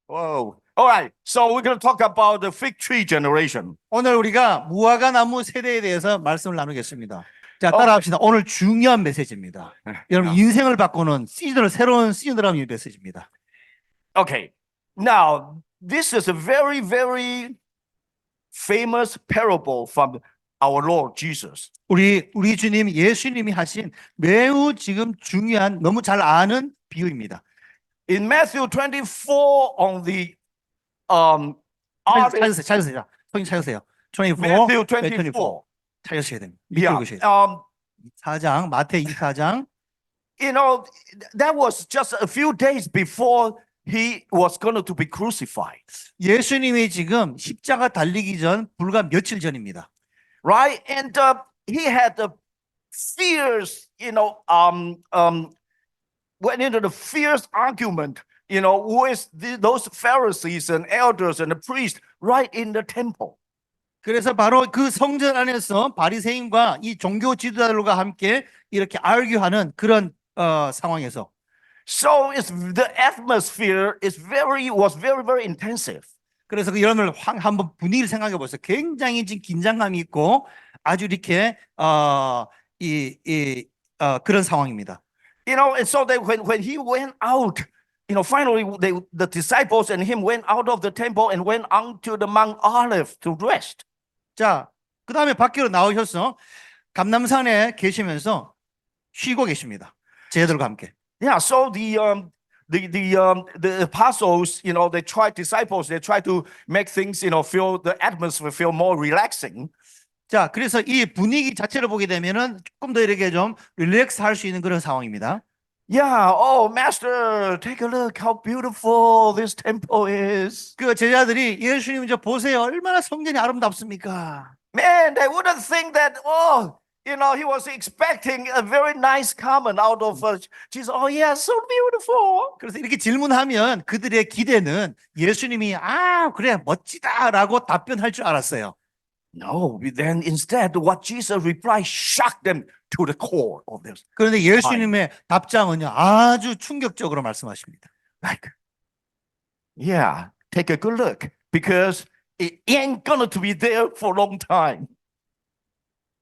Whoa. All right. So we're going to talk about the fig tree generation. 오늘 우리가 무화과 나무 세대에 대해서 말씀을 나누겠습니다. 자, 따라합시다. 오늘 중요한 메시지입니다. 여러분, 인생을 바꾸는 새로운 시즌을 하는 메시지입니다. Okay. Now, this is a very, very famous parable from our Lord Jesus. 우리 주님 예수님이 하신 매우 지금 중요한 너무 잘 아는 비유입니다. In Matthew 24 on the 찾으세요. 성경 찾으세요. 24, Matthew 24. 찾으셔야 됩니다. Yeah. 읽으셔야 돼요. 4장, 마태 24장. You know, that was just a few days before he was going to be crucified. 예수님이 지금 십자가 달리기 전 불과 며칠 전입니다. Right? And he had a fierce, went into the fierce argument, with those Pharisees and elders and the priests right in the temple. 그래서 바로 그 성전 안에서 바리새인과 이 종교 지도자들과 함께 이렇게 argue-하는 그런 상황에서. So the atmosphere was very, very intensive. 그래서 그 여러분들 한번 분위기를 생각해 보세요. 굉장히 지금 긴장감이 있고 아주 이렇게 그런 상황입니다. And so when he went out, finally the disciples and him went out of the temple and went on to the Mount Olive to rest. 자, 그 다음에 밖으로 나오셔서 감람산에 계시면서 쉬고 계십니다. 제자들과 함께. Yeah, so the apostles, they try to make things, feel the atmosphere feel more relaxing. 자, 그래서 이 분위기 자체를 보게 되면은 조금 더 이렇게 좀 릴렉스 할 수 있는 그런 상황입니다. Yeah, oh, Master, take a look how beautiful this temple is. 그 제자들이 예수님 저 보세요. 얼마나 성전이 아름답습니까? Man, they wouldn't think that, he was expecting a very nice comment out of Jesus. Oh, yeah, so beautiful. 그래서 이렇게 질문하면 그들의 기대는 예수님이 그래 멋지다라고 답변할 줄 알았어요. No, then instead what Jesus replied shocked them to the core of this. 그런데 예수님의 답장은요 아주 충격적으로 말씀하십니다. Like, yeah, take a good look because it ain't gonna to be there for a long time.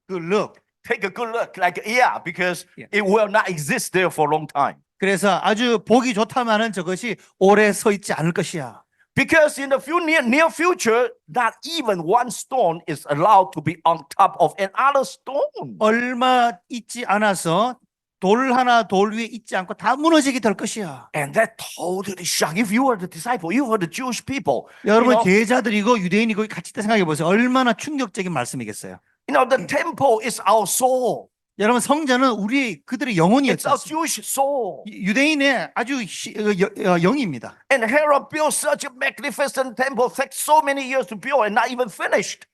Good look. Take a good look. Like, yeah, because it will not exist there for a long time. 그래서 아주 보기 좋다마는 저것이 오래 서 있지 않을 것이야. Because in the near future, not even one stone is allowed to be on top of another stone. 얼마 있지 않아서 돌 하나 돌 위에 있지 않고 다 무너지게 될 것이야. And that totally shocked. If you were the disciple, you were the Jewish people. 여러분 제자들이고 유대인이고 같이 생각해 보세요. 얼마나 충격적인 말씀이겠어요. The temple is our soul. 여러분 성전은 그들의 It's 영혼이었죠. our Jewish soul. 유대인의 아주 영입니다. And Herod built such a magnificent temple, took so many years to build and not even finished.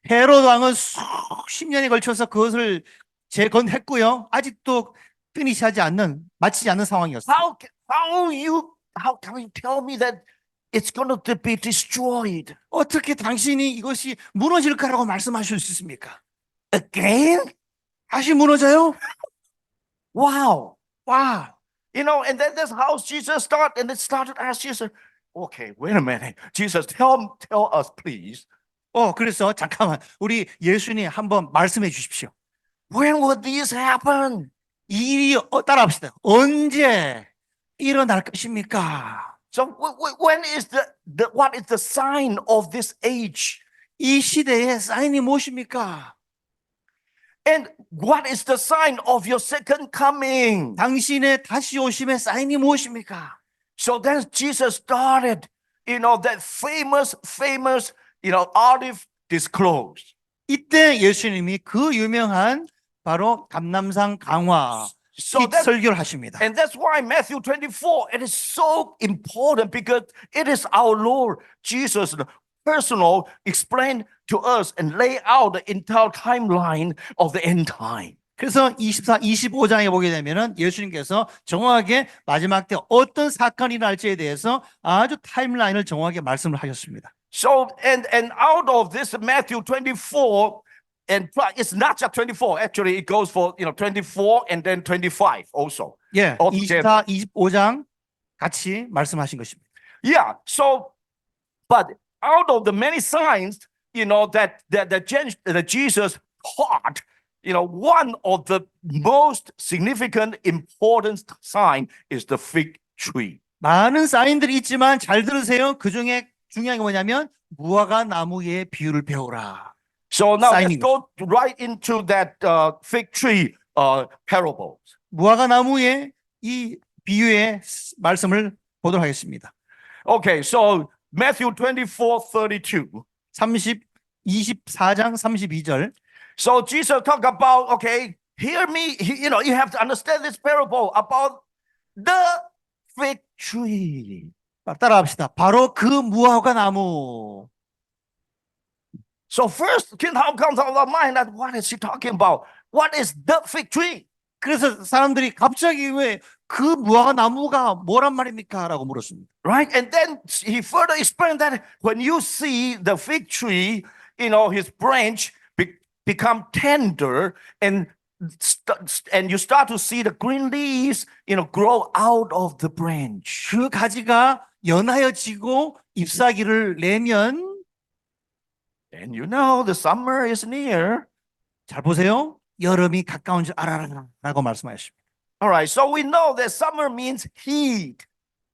헤롯 왕은 수십 년에 걸쳐서 그것을 재건했고요. 아직도 마치지 않는 상황이었어요. How can you tell me that it's going to be destroyed? 어떻게 당신이 이것이 무너질 거라고 말씀하실 수 있습니까? Again? 다시 무너져요? Wow. 와. And then that's how Jesus started. And it started as Jesus. Okay, wait a minute. Jesus, tell us, please. 그래서 잠깐만. 우리 예수님 한번 말씀해 주십시오. When will this happen? 이 일이 따라합시다. 언제 일어날 것입니까? So when is what is the sign of this age? 이 시대의 사인이 무엇입니까? And what is the sign of your second coming? 당신의 다시 오심의 사인이 무엇입니까? So then Jesus started, that famous, olive disclosed. 이때 예수님이 그 유명한 바로 감람산 강화 설교를 하십니다. And that's why Matthew 24, it is so important because it is our Lord Jesus personal explain to us and lay out the entire timeline of the end time. 그래서 25장에 보게 되면은 예수님께서 정확하게 마지막 때 어떤 사건이 날지에 대해서 아주 타임라인을 정확하게 말씀을 하셨습니다. So and out of this Matthew 24 and it's not just 24 actually it goes for 24 and then 25 also. 예, 24, 25장 같이 말씀하신 것입니다. Yeah. So, but out of the many signs, that Jesus taught, one of the most significant, important sign is the fig tree. 많은 사인들이 있지만 잘 들으세요. 그 중에 중요한 게 뭐냐면 무화과 나무의 비유를 배우라. So now let's Signing. go right into that fig tree parable. 무화과 나무의 이 비유의 말씀을 보도록 하겠습니다. Okay, so Matthew 24:32. 24장 32절. So Jesus talk about, okay, hear me, you have to understand this parable about the fig tree. 따라합시다. 바로 그 무화과 나무. So first, how comes out of our mind that what is he talking about? What is the fig tree? 그래서 사람들이 갑자기 왜 그 무화과 나무가 뭐란 말입니까? 라고 물었습니다. Right? And then he further explained that when you see the fig tree, his branch become tender and you start to see the green leaves, grow out of the branch. 그 가지가 연하여지고 잎사귀를 내면 And the summer is near. 잘 보세요. 여름이 가까운 줄 알아라 라고 말씀하십니다. All right, so we know that summer means heat,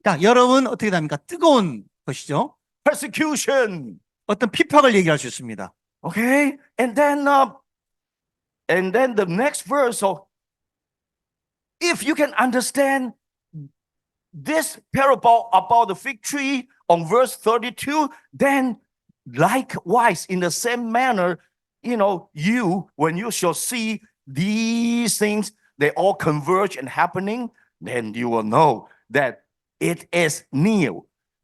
자, 여름은 어떻게 됩니까? 뜨거운 것이죠. persecution. 어떤 핍박을 얘기할 수 있습니다. Okay, and then the next verse. So, if you can understand this parable about the fig tree on verse 32, then likewise, in the same manner, when you shall see these things, they all converge and happening, then you will know that it is near.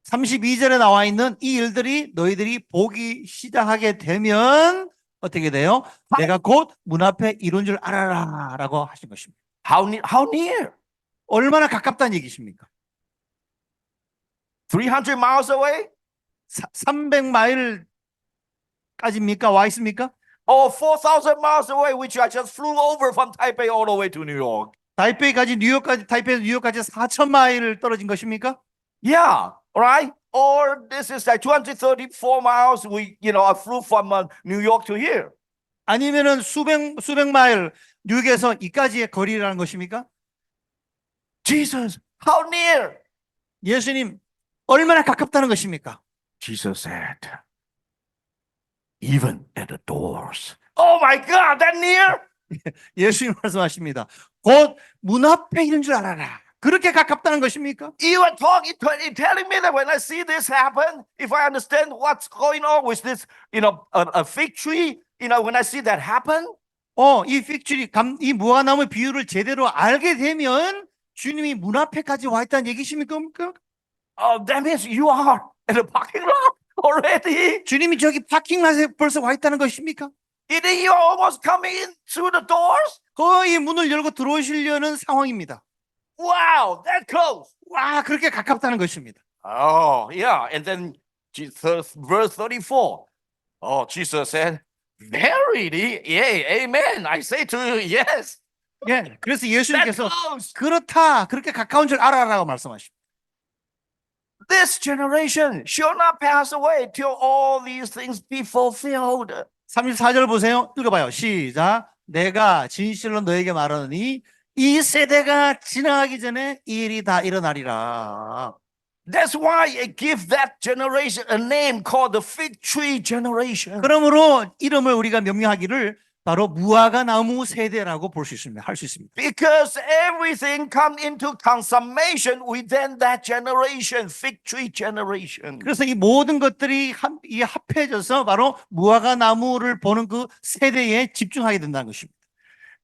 32절에 나와 있는 이 일들이 너희들이 보기 시작하게 되면 어떻게 돼요? 내가 곧 문 앞에 이룬 줄 알아라 라고 하신 것입니다. How near? 얼마나 가깝다는 얘기십니까? 300 miles away? 300마일까지입니까? 와 있습니까? Or 4,000 miles away, which I just flew over from Taipei all the way to New York. 타이페이에서 뉴욕까지 4,000마일을 떨어진 것입니까? Yeah, right? Or this is like 234 miles. I flew from New York to here. 아니면은 수백 마일 뉴욕에서 이까지의 거리라는 것입니까? Jesus, how near? 예수님 얼마나 가깝다는 것입니까? Jesus said, even at the doors. Oh my God, that near? 예수님 말씀하십니다. 곧 문 앞에 있는 줄 알아라. 그렇게 가깝다는 것입니까? You are telling me that when I see this happen, if I understand what's going on with this, a fig tree, when I see that happen, 이 픽트리, 이 무화과나무 비유를 제대로 알게 되면 주님이 문 앞에까지 와 있다는 얘기십니까? that means you are at the parking lot already. 주님이 저기 파킹plat에 벌써 와 있다는 것입니까? You're almost coming in through the doors. 거의 문을 열고 들어오시려는 상황입니다. Wow, that close. 와, 그렇게 가깝다는 것입니다. Oh, yeah. And then verse 34. Oh, Jesus said, verily, yea, amen. I say to you, yes. 예, 그래서 That 예수님께서 close. 그렇다, 그렇게 가까운 줄 알아라고 말씀하십니다. This generation shall not pass away till all these things be fulfilled. 34절 보세요. 읽어봐요. 시작. 내가 진실로 너에게 말하노니 이 세대가 지나가기 전에 이 일이 다 일어나리라. That's why I give that generation a name called the fig tree generation. 그러므로 이름을 우리가 명명하기를 바로 무화과 나무 세대라고 볼 수 있습니다. 할 수 있습니다. Because everything come into consummation within that generation, fig tree generation. 그래서 이 모든 것들이 합해져서 바로 무화과 나무를 보는 그 세대에 집중하게 된다는 것입니다.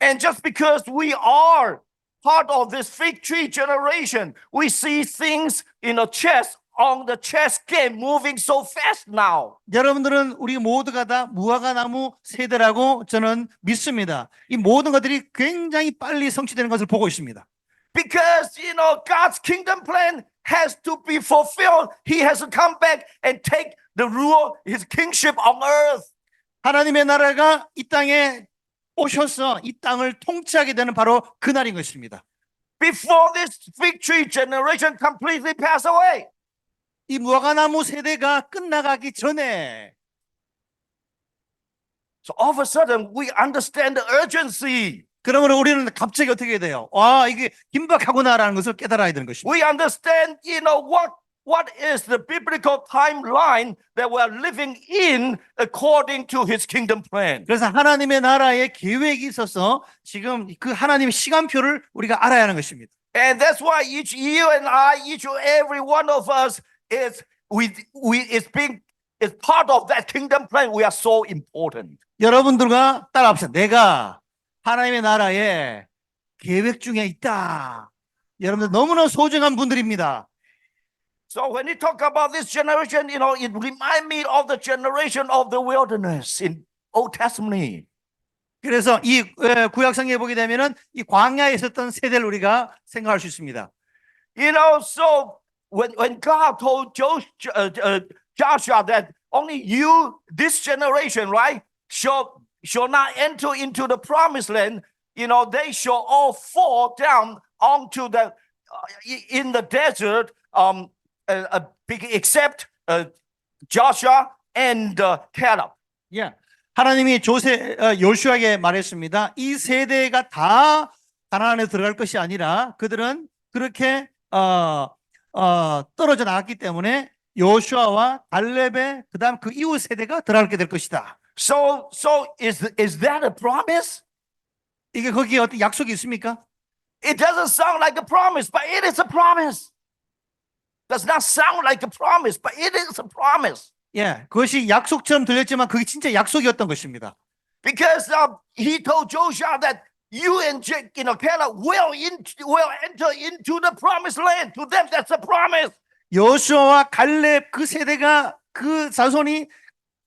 And just because we are part of this fig tree generation, we see things in a chess, on the chess game moving so fast now. 여러분들은 우리 모두가 다 무화과 나무 세대라고 저는 믿습니다. 이 모든 것들이 굉장히 빨리 성취되는 것을 보고 있습니다. Because, God's kingdom plan has to be fulfilled. He has to come back and take the rule, his kingship on earth. 하나님의 나라가 이 땅에 오셔서 이 땅을 통치하게 되는 바로 그날인 것입니다. Before this fig tree generation completely pass away. 이 무화과나무 세대가 끝나가기 전에 So all of a sudden, we understand the urgency. 그러면 우리는 갑자기 어떻게 돼요? 와, 이게 긴박하구나라는 것을 깨달아야 되는 것입니다. We understand, what is the biblical timeline that we are living in according to his kingdom plan. 그래서 하나님의 나라의 계획이 있어서 지금 그 하나님의 시간표를 우리가 알아야 하는 것입니다. And that's why each you and I, each and every one of us is part of that kingdom plan. We are so important. 여러분들과 따라합시다. 내가 하나님의 나라의 계획 중에 있다. 여러분들 너무나 소중한 분들입니다. So when you talk about this generation, it reminds me of the generation of the wilderness in Old Testament. 그래서 이 구약 성경에 보게 되면은 이 광야에 있었던 세대를 우리가 생각할 수 있습니다. So when God told Joshua that only you, this generation, right, shall not enter into the promised land, they shall all fall down onto in the desert, except Joshua and Caleb. 예. 하나님이 요슈아에게 말했습니다. 이 세대가 다 가나안에 들어갈 것이 아니라 그들은 그렇게 떨어져 나갔기 때문에 요슈아와 갈렙의 그다음 그 이후 세대가 들어가게 될 것이다. So is that a promise? 이게 거기에 어떤 약속이 있습니까? It doesn't sound like a promise, but it is a promise. Does not sound like a promise, but it is a promise. 예, 그것이 약속처럼 들렸지만 그게 진짜 약속이었던 것입니다. Because he told Joshua that you and Caleb will enter into the promised land. To them, that's a promise. 여호수아와 갈렙 그 세대가 그 자손이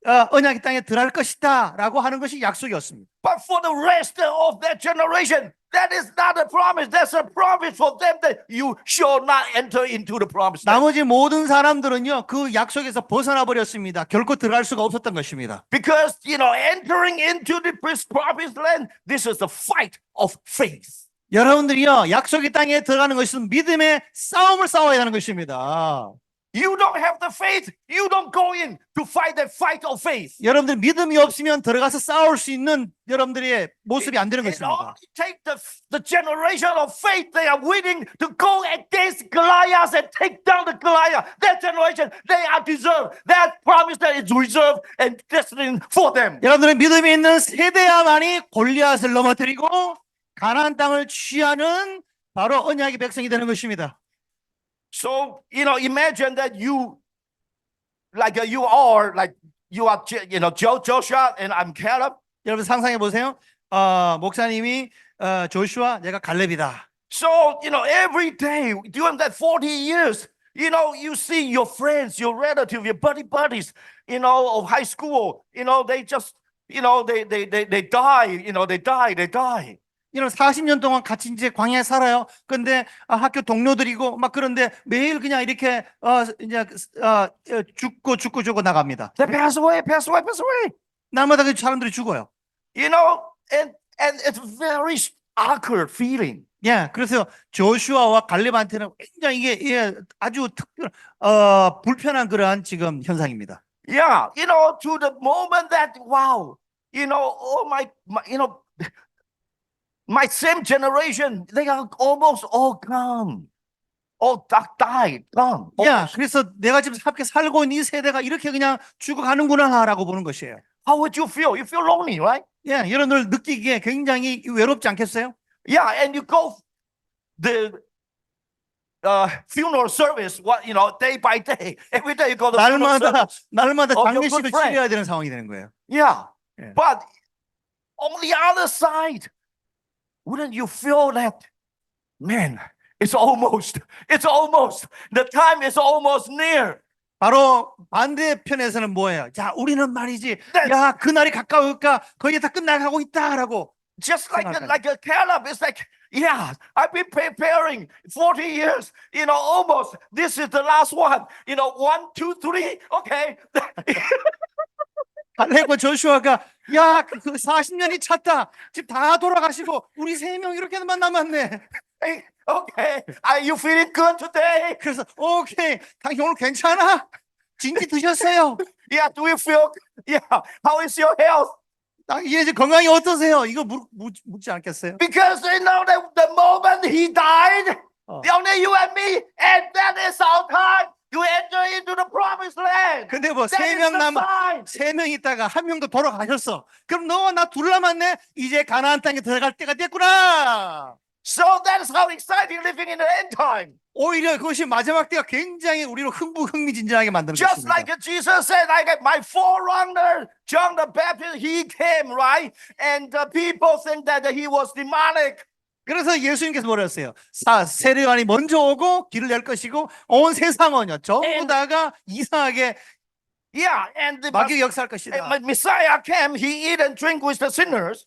언약의 땅에 들어갈 것이다라고 하는 것이 약속이었습니다. But for the rest of that generation, that is not a promise. That's a promise for them that you shall not enter into the promised land. 나머지 모든 사람들은요 그 약속에서 벗어나 버렸습니다. 결코 들어갈 수가 없었던 것입니다. Because entering into the promised land, this is the fight of faith. 여러분들이요 약속의 땅에 들어가는 것은 믿음의 싸움을 싸워야 하는 것입니다. You don't have the faith, you don't go in to fight that fight of faith. 여러분들 믿음이 없으면 들어가서 싸울 수 있는 여러분들의 모습이 안 되는 It 것입니다. only take the generation of faith they are willing to go against Goliath and take down the Goliath. That generation, they are deserved. That promise that is reserved and destined for them. 여러분들의 믿음이 있는 세대야만이 골리앗을 넘어뜨리고 가나안 땅을 취하는 바로 언약의 백성이 되는 것입니다. So, imagine that you are Joshua and I'm Caleb. 여러분 상상해 보세요. 목사님이 조슈아, 내가 갈렙이다. So, every day during that 40 years, you see your friends, your relatives, your buddies, of high school, they just, they die. 이런 40년 동안 같이 이제 광야에 살아요. 그런데 학교 동료들이고 막 그런데 매일 그냥 이렇게 이제 죽고 나갑니다. They pass away. 날마다 그 사람들이 죽어요. And it's very awkward feeling. 예, 그래서 조슈아와 갈렙한테는 굉장히 이게 아주 불편한 그러한 지금 현상입니다. Yeah, to the moment that wow, my same generation, they are almost all gone. All died, gone. 야, 그래서 내가 지금 함께 살고 있는 이 세대가 이렇게 그냥 죽어가는구나라고 보는 것이에요. How would you feel? You feel lonely, right? 예, 여러분들 느끼기에 굉장히 외롭지 않겠어요? Yeah, and you go the funeral service, day by day. Every day you go to the funeral service. 날마다 of your 장례식을 good friend. 치러야 되는 상황이 되는 거예요. Yeah, Yeah. but on the other side, wouldn't you feel that, man, the time is almost near. 바로 반대편에서는 뭐예요? 자, 우리는 말이지, 야, 그날이 가까울까? 거의 다 끝나가고 있다라고. Just like 생각하는. a Caleb, it's like, yeah, I've been preparing 40 years, almost. This is the last one. 1, 2, 3, okay. 갈렙과 조슈아가 야, 그 40년이 찼다. 지금 다 돌아가시고 우리 3명 이렇게만 남았네. Okay, are you feeling good today? 그래서 오케이, 당신 오늘 괜찮아? 진지 드셨어요? Yeah, do you feel? Yeah, how is your health? 당신 이제 건강이 어떠세요? 이거 묻지 않겠어요? Because you know that the moment he died, Oh. only you and me, and that is our time to enter into the promised land. 근데 뭐 That 세 is 명 the 남 sign. 세 명 있다가 한 명도 돌아가셨어. 그럼 너와 나 둘 남았네. 이제 가나안 땅에 들어갈 때가 됐구나. So that is how exciting living in the end time. 오히려 그것이 마지막 때가 굉장히 우리를 흥미진진하게 만드는 Just 것입니다. like Jesus said, like my forerunner, John the Baptist, he came, right? And the people think that he was demonic. 그래서 예수님께서 뭐라 했어요? 세례요한이 먼저 오고 길을 열 것이고 온 세상은요 전부 다가 이상하게 Yeah, and the 마귀 역사할 것이다. Messiah came, he eat and drink with the sinners.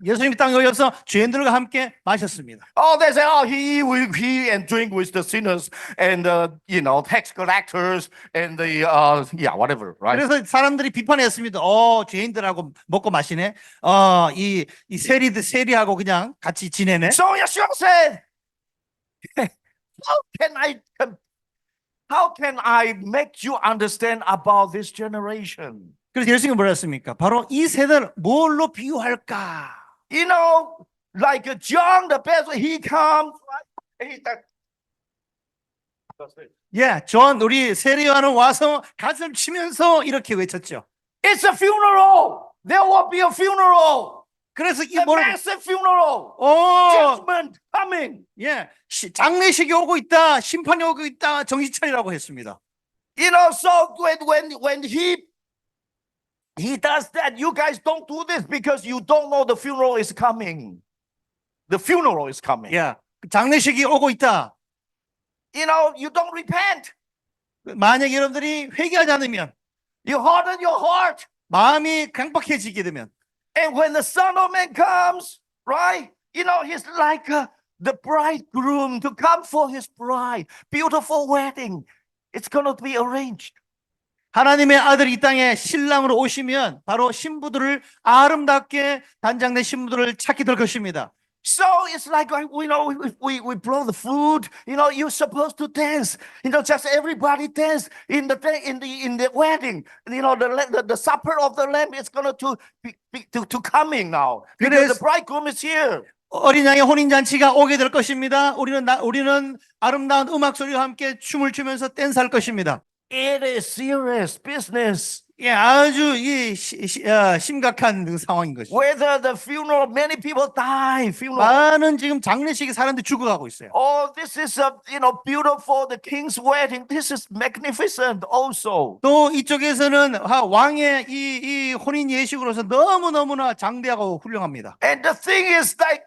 예수님이 땅에 오셔서 죄인들과 함께 마셨습니다. Oh, they say, oh, he will eat and drink with the sinners and you know, tax collectors and the yeah, whatever, right? 그래서 사람들이 비판했습니다. 죄인들하고 먹고 마시네. 이 세리하고 그냥 같이 지내네. So Yeshua said, how can I make you understand about this generation? 그래서 예수님이 뭐라 했습니까? 바로 이 세대를 뭘로 비유할까? You know, like John the Baptist, he comes, right? 예, 존 우리 세례요한은 와서 가슴 치면서 이렇게 외쳤죠. It's a funeral. There will be a funeral. 그래서 이 A 뭐를 massive funeral. Judgment coming. 예, 장례식이 오고 있다, 심판이 오고 있다, 정신 차리라고 했습니다. You know, so when he does that, you guys don't do this because you don't know the funeral is coming. The funeral is coming. 예, 장례식이 오고 있다. You know, you don't repent. 만약 여러분들이 회개하지 않으면, You harden your heart. 마음이 강박해지게 되면, And when the Son of Man comes, right? You know, he's like the bridegroom to come for his bride. Beautiful wedding. It's going to be arranged. 하나님의 아들이 이 땅에 신랑으로 오시면 바로 신부들을 아름답게 단장된 신부들을 찾게 될 것입니다. So it's like, you know, if we blow the food, you know, you're supposed to dance. You know, just everybody dance in the wedding. You know, the supper of the lamb is going to be coming now because the bridegroom is here. 어린 양의 혼인 잔치가 오게 될 것입니다. 우리는 아름다운 음악 소리와 함께 춤을 추면서 댄스할 것입니다. It is serious business. 예, 아주 심각한 상황인 것이죠. Whether the funeral, many people die. Funeral. 많은 지금 장례식에 사람들이 죽어가고 있어요. Oh, this is you know, beautiful. The king's wedding. This is magnificent. Also. 또 이쪽에서는 왕의 이 혼인 예식으로서 너무너무나 장대하고 훌륭합니다. And the thing is, like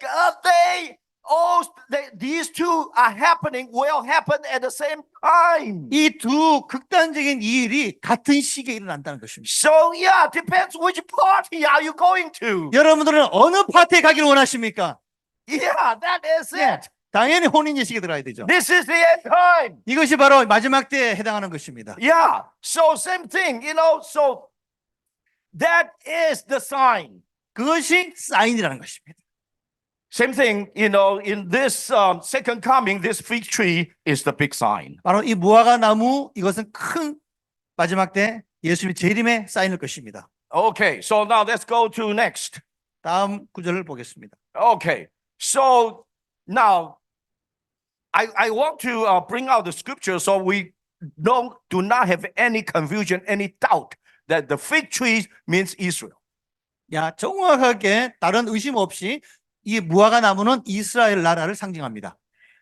these two are happening. Will happen at the same time. 이 두 극단적인 일이 같은 시기에 일어난다는 것입니다. So yeah, depends which party are you going to. 여러분들은 어느 파티에 가기를 원하십니까? Yeah, that is it. 당연히 혼인 예식에 들어가야 되죠. This is the end time. 이것이 바로 마지막 때에 해당하는 것입니다. Yeah. So same thing, you know. So that is the sign. 그것이 사인이라는 것입니다. Same thing, you know. In this second coming, this fig tree is the big sign. 바로 이 무화과 나무 이것은 큰 마지막 때 예수님의 재림의 사인일 것입니다. Okay. So now let's go to next. 다음 구절을 보겠습니다. Okay. So now I want to bring out the scripture so we do not have any confusion, any doubt that the fig tree means Israel. 야, 정확하게 다른 의심 없이 이 무화과 나무는 이스라엘 나라를 상징합니다.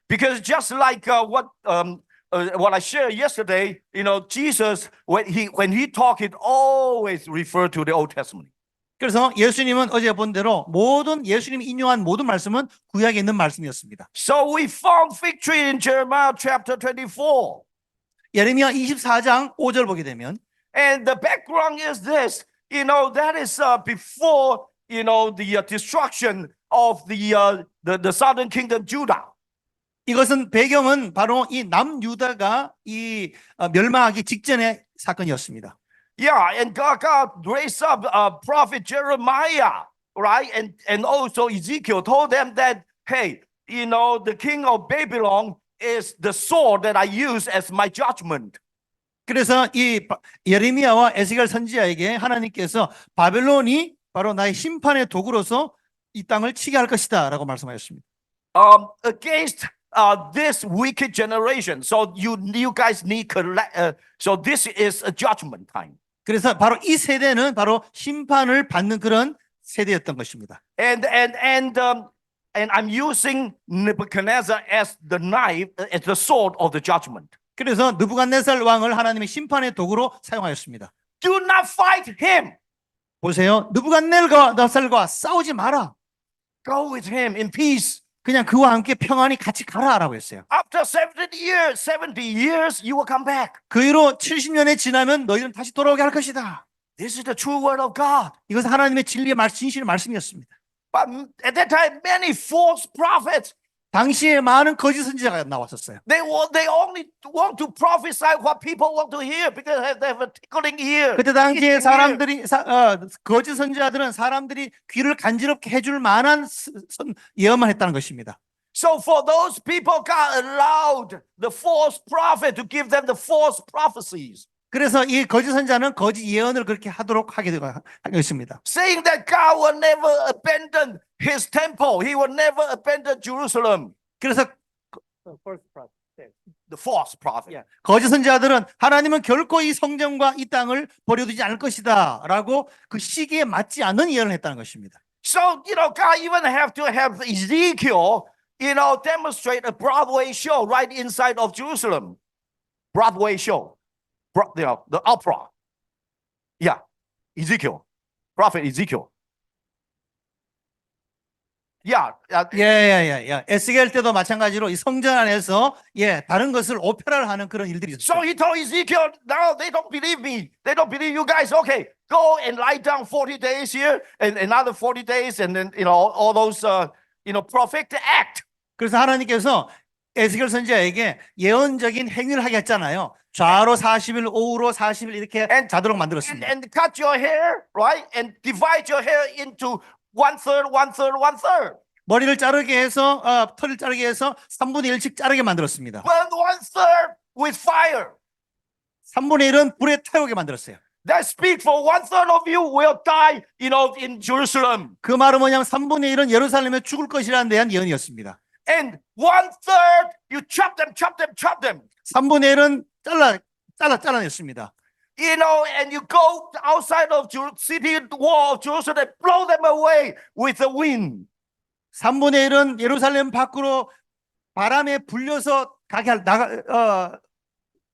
Because just like what I shared yesterday, you know, Jesus when he talked, it always referred to the Old Testament. 그래서 예수님은 어제 본 대로 모든 예수님이 인용한 모든 말씀은 구약에 있는 말씀이었습니다. So we found fig tree in Jeremiah chapter 24. 예레미야 24장 5절 보게 되면 And the background is this, you know, that is before, you know, the destruction of the southern kingdom Judah. 이것은 배경은 바로 이 남유다가 이 멸망하기 직전의 사건이었습니다. Yeah, and God raised up prophet Jeremiah, right? And also Ezekiel told them that, hey, the king of Babylon is the sword that I use as my judgment. 그래서 이 예레미야와 에스겔 선지자에게 하나님께서 바벨론이 바로 나의 심판의 도구로서 이 땅을 치게 할 것이다라고 말씀하셨습니다. Against this wicked generation. So you guys need so this is a judgment time. 그래서 바로 이 세대는 바로 심판을 받는 그런 세대였던 것입니다. And I'm using Nebuchadnezzar as the knife, as the sword of the judgment. 그래서 느부갓네살 왕을 하나님의 심판의 도구로 사용하였습니다. Do not fight him. 보세요. 느부갓네살과 싸우지 마라. Go with him in peace. 그냥 그와 함께 평안히 같이 가라라고 했어요. After 70 years, you will come back. 그 이후로 70년이 지나면 너희는 다시 돌아오게 할 것이다. This is the true word of God. 이것은 하나님의 진리의 진실의 말씀이었습니다. But at that time, many false prophets, 당시에 많은 거짓 선지자가 나왔었어요. they only want to prophesy what people want to hear because they have a tickling ear. 그때 당시에 Itching ear. 사람들이 거짓 선지자들은 사람들이 귀를 간지럽게 해줄 만한 예언만 했다는 것입니다. So for those people, God allowed the false prophet to give them the false prophecies, 그래서 이 거짓 선지자는 거짓 예언을 그렇게 하도록 하게 되었습니다. saying that God will never abandon His temple. He will never abandon Jerusalem. 그래서 The false prophet. 거짓 선지자들은 하나님은 결코 이 성전과 이 땅을 버려두지 않을 것이다라고 그 시기에 맞지 않는 예언을 했다는 것입니다. So God even have to have Ezekiel, demonstrate a Broadway show right inside of Jerusalem. Broadway show, the opera. Yeah, Ezekiel, prophet Ezekiel. 에스겔 때도 마찬가지로 이 성전 안에서 다른 것을 오페라를 하는 그런 일들이 So 있었어요. he told Ezekiel, no, they don't believe me. They don't believe you guys. Okay, go and lie down 40 days here and another 40 days and then, all those, prophetic act. 그래서 하나님께서 에스겔 선지자에게 예언적인 행위를 하게 했잖아요. 좌로 40일, 우로 40일 이렇게 자도록 만들었습니다. And cut your hair, right? And divide your hair into 1/3, 1/3, 1/3. 머리를 자르게 해서 털을 자르게 해서 3분의 1씩 자르게 만들었습니다. Burn 1/3 with fire. 3분의 1은 불에 태우게 만들었어요. That speak for 1/3 of you will die, in Jerusalem. 그 말은 뭐냐면 3분의 1은 예루살렘에 죽을 것이라는 대한 예언이었습니다. And 1/3 you chop them. 3분의 1은 잘라냈습니다. And you go outside of city wall of Jerusalem, blow them away with the wind. 3분의 1은 예루살렘 밖으로 바람에 불려서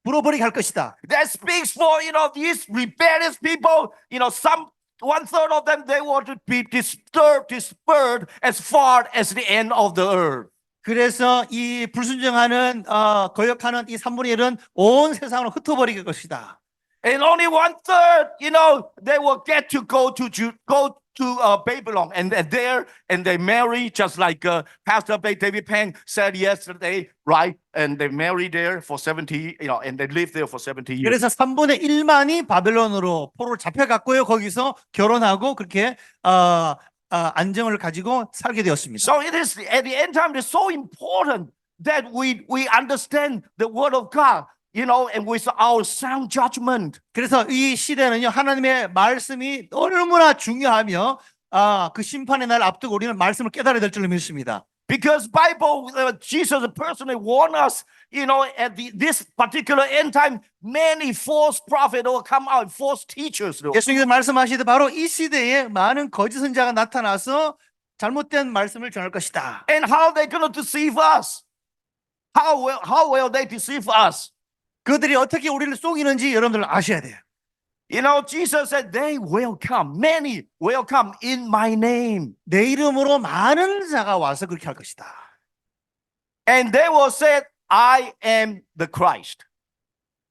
불어버리게 할 것이다. That speaks for, these rebellious people, some 1/3 of them, they want to be dispersed as far as the end of the earth. 그래서 이 불순종하는 거역하는 이 3분의 1은 온 세상으로 흩어버릴 것이다. And only 1/3, they will get to go to Babylon, and there, and they marry just like Pastor David Peng said yesterday, right? And they marry there for 70, and they live there for 70 years. 그래서 3분의 1만이 바벨론으로 포로를 잡혀갔고요. 거기서 결혼하고 그렇게 안정을 가지고 살게 되었습니다. So it is at the end time. It's so important that we understand the word of God. And with our sound judgment. 그래서 이 시대는요, 하나님의 말씀이 얼마나 중요하며, 그 심판의 날 앞두고 우리는 말씀을 깨달아야 될 줄로 믿습니다. Because Bible, Jesus personally warned us, at this particular end time, many false prophets will come out, false teachers. 예수님께서 말씀하시듯 바로 이 시대에 많은 거짓 선지자가 나타나서 잘못된 말씀을 전할 것이다. And how they going to deceive us? How will they deceive us? 그들이 어떻게 우리를 속이는지 여러분들 아셔야 돼요. Jesus said, they will come. Many will come in my name. 내 이름으로 많은 자가 와서 그렇게 할 것이다. And they will say, I am the Christ.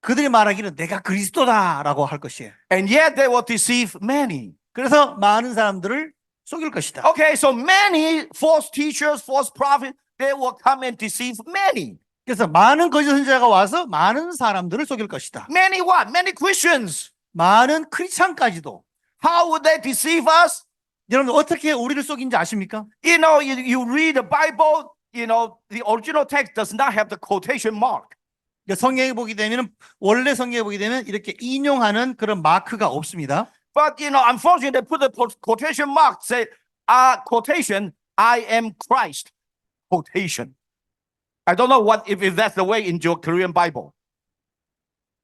그들이 말하기는 내가 그리스도다라고 할 것이에요. And yet they will deceive many. 그래서 많은 사람들을 속일 것이다. Okay, so many false teachers, false prophets, they will come and deceive many. 그래서 많은 거짓 선지자가 와서 많은 사람들을 속일 것이다. Many what? Many Christians. 많은 크리스찬까지도. How would they deceive us? 여러분 어떻게 우리를 속인지 아십니까? You read the Bible, the original text does not have the quotation mark. 성경에 보게 되면 원래 성경에 보게 되면 이렇게 인용하는 그런 마크가 없습니다. But unfortunately, they put the quotation mark, say, quotation, I am Christ, quotation. I don't know if that's the way in your Korean Bible.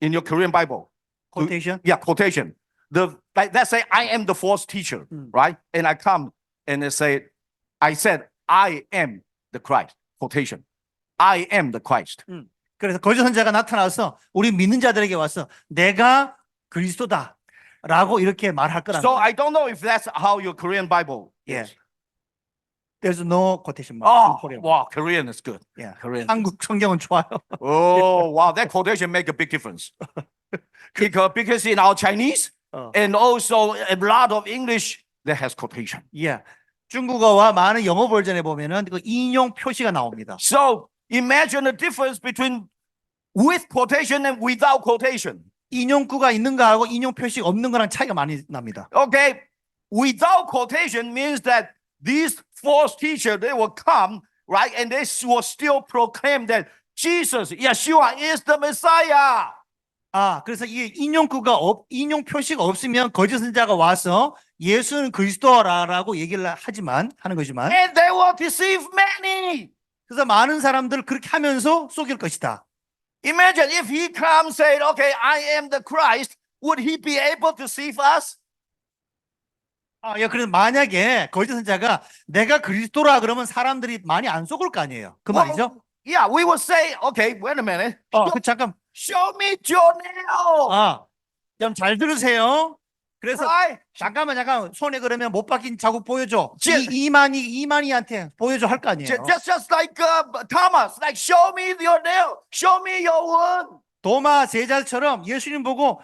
In your Korean Bible. quotation. Yeah, quotation. Like let's say I am the false teacher, right? And I come and I said, I am the Christ, quotation. I am the Christ. 그래서 거짓 선자가 나타나서 우리 믿는 자들에게 와서 내가 그리스도다라고 이렇게 말할 거라는 So 거예요. I don't know if that's how your Korean Bible is. Yeah. There's no quotation mark. Oh, in Korean. wow, Korean is good. Yeah. Korean. 한국 성경은 좋아요. Oh, wow, that quotation make a big difference. Because in our Chinese and also a lot of English, that has quotation. Yeah. 중국어와 많은 영어 버전에 보면은 그 인용 표시가 나옵니다. So imagine the difference between with quotation and without quotation. 인용구가 있는 거하고 인용 표시 없는 거랑 차이가 많이 납니다. Okay, without quotation means that these false teachers, they will come, right? And they will still proclaim that Jesus, Yeshua is the Messiah. 그래서 이 인용 표시가 없으면 거짓 선자가 와서 예수는 그리스도라고 얘기를 하는 거지만 And they will deceive many. 그래서 많은 사람들 그렇게 하면서 속일 것이다. Imagine if he comes and said, okay, I am the Christ, would he be able to deceive us? 그래서 만약에 거짓 선자가 내가 그리스도라 그러면 사람들이 많이 안 속을 거 아니에요. 그 말이죠. Yeah, we will say, okay, wait a minute. 잠깐. Show me Jonah. 좀 잘 들으세요. 그래서 Right? 잠깐 손에 그러면 못 박힌 자국 보여줘. 지- 이만희한테 보여줘 할 거 아니에요. Just like Thomas, like show me your nail, show me your wound. 도마 제자처럼 예수님 보고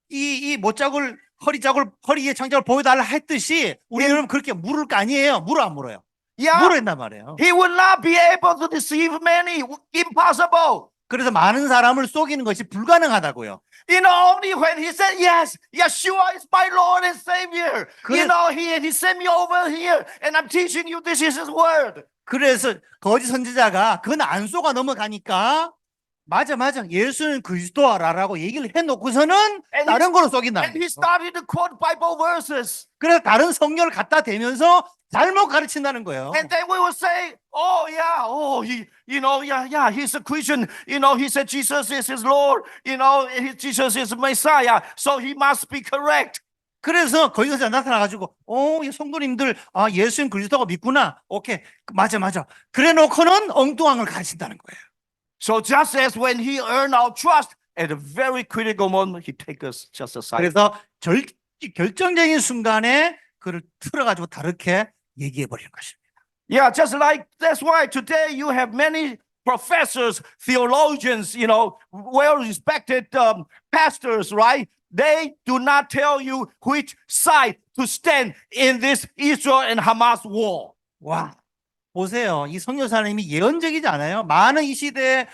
이 못자국을 허리에 장작을 보여달라 했듯이 우리는 그렇게 물을 거 아니에요. 물어 안 물어요? Yeah, 물어낸단 말이에요. he will not be able to deceive many. Impossible. 그래서 많은 사람을 속이는 것이 불가능하다고요. Only when he said, yes, Yeshua is my Lord and Savior. He sent me over here and I'm teaching you this is his word. 그래서 거짓 선지자가 그건 안 속아 넘어가니까 맞아 예수는 그리스도라고 얘기를 해놓고서는 And 다른 거로 속인다. And he started to quote Bible verses. 그래서 다른 성경을 갖다 대면서 잘못 가르친다는 거예요. And then we will say, oh yeah, he's a Christian. He said Jesus is his Lord. Jesus is Messiah. So he must be correct. 그래서 거기서 나타나가지고 이 성도님들 예수는 그리스도가 믿구나. 오케이 맞아. 그래 놓고는 엉뚱한 걸 가르친다는 거예요. So just as when he earned our trust, at a very critical moment, he takes us just aside. 그래서 결정적인 순간에 그를 틀어가지고 다르게 얘기해 버리는 것입니다. Yeah, just like that's why today you have many professors, theologians, well-respected pastors, right? They do not tell you which side to stand in this Israel and Hamas war. 와, 보세요. 이 선교사님이 예언적이지 않아요? 많은 이 시대의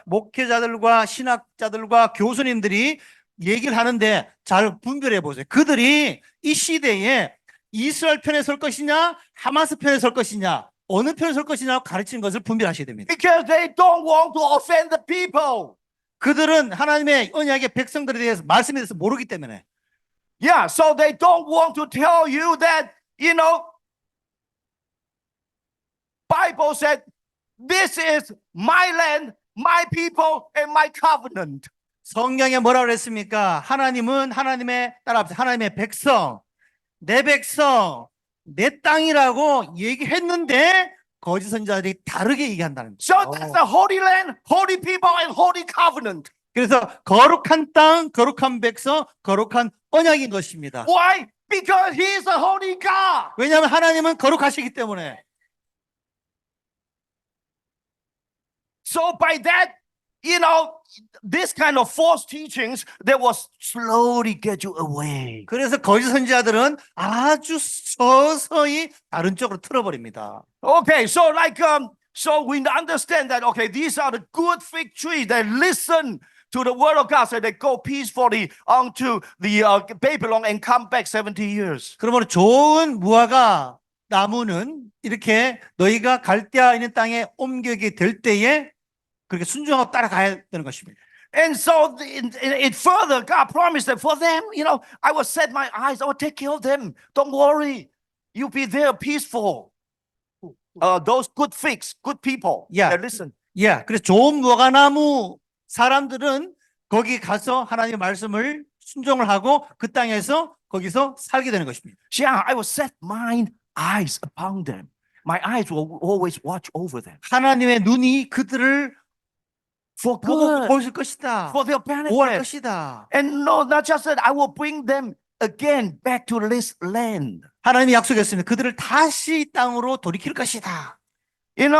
목회자들과 신학자들과 교수님들이 얘기를 하는데 잘 분별해 보세요. 그들이 이 시대에 이스라엘 편에 설 것이냐, 하마스 편에 설 것이냐, 어느 편에 설 것이냐 가르치는 것을 분별하셔야 됩니다. Because they don't want to offend the people. 그들은 하나님의 언약의 백성들에 대해서 말씀에 대해서 모르기 때문에. Yeah, so they don't want to tell you that, Bible said, this is my land, my people, and my covenant. 성경에 뭐라고 그랬습니까? 하나님은 하나님의 백성, 내 땅이라고 얘기했는데 거짓 선지자들이 다르게 얘기한다는 거예요. So that's the holy land, holy people, and holy covenant. 그래서 거룩한 땅, 거룩한 백성, 거룩한 언약인 것입니다. Why? Because he is a holy God. 왜냐하면 하나님은 거룩하시기 때문에. So by that, this kind of false teachings that will slowly get you away. 그래서 거짓 선지자들은 아주 서서히 다른 쪽으로 틀어버립니다. Okay, so so we understand that, okay, these are the good fig trees that listen to the word of God, so they go peacefully onto the Babylon and come back 70 years. 그러면 좋은 무화과 나무는 이렇게 너희가 갈대아 있는 땅에 옮기게 될 때에 그렇게 순종하고 따라가야 되는 것입니다. And so it further, God promised that for them, I will set my eyes, I will take care of them. Don't worry. You be there peaceful. Those good figs, good people. Yeah. Listen. 예, 그래서 좋은 무화과나무 사람들은 거기 가서 하나님의 말씀을 순종을 하고 그 땅에서 거기서 살게 되는 것입니다. Yeah, I will set mine eyes upon them. My eyes will always watch over them. 하나님의 눈이 그들을 For 보고 good. 보실 것이다. For their 보호할 benefit. 것이다. And no, not just that, I will bring them again back to this land. 하나님이 약속했습니다. 그들을 다시 이 땅으로 돌이킬 것이다. And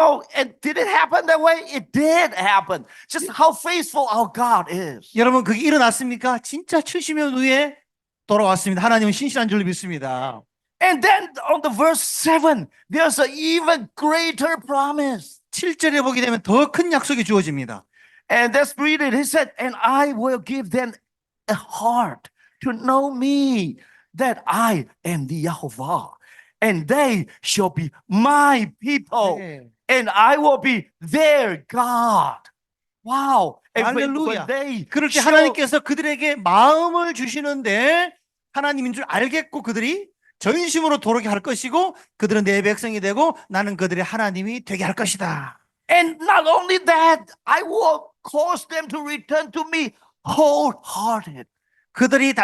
did it happen that way? It did happen. Just how faithful our God is. 여러분 그게 일어났습니까? 진짜 70년 후에 돌아왔습니다. 하나님은 신실한 줄 믿습니다. And then on the verse 7, there's an even greater promise. 7절에 보게 되면 더 큰 약속이 주어집니다. And let's read it. He said, and I will give them a heart to know me, that I am the Yahovah, and they shall be my people, 네. and I will be their God. Wow. And 할렐루야. they 그럴 때 shall- 하나님께서 그들에게 마음을 주시는데 하나님인 줄 알겠고 그들이 전심으로 도르게 할 것이고 그들은 내 백성이 되고 나는 그들의 하나님이 되게 할 것이다. And not only that, I will cause them to return to me wholehearted. 그들이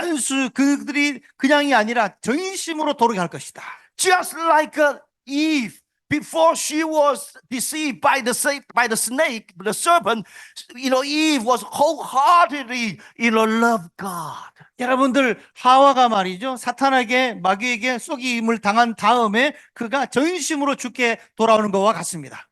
그냥이 아니라 전심으로 도르게 할 것이다. Just like Eve, before she was deceived by the snake, the serpent, Eve was wholeheartedly, love God. 여러분들 하와가 말이죠. 사탄에게 마귀에게 속임을 당한 다음에 그가 전심으로 주께 돌아오는 것과 같습니다.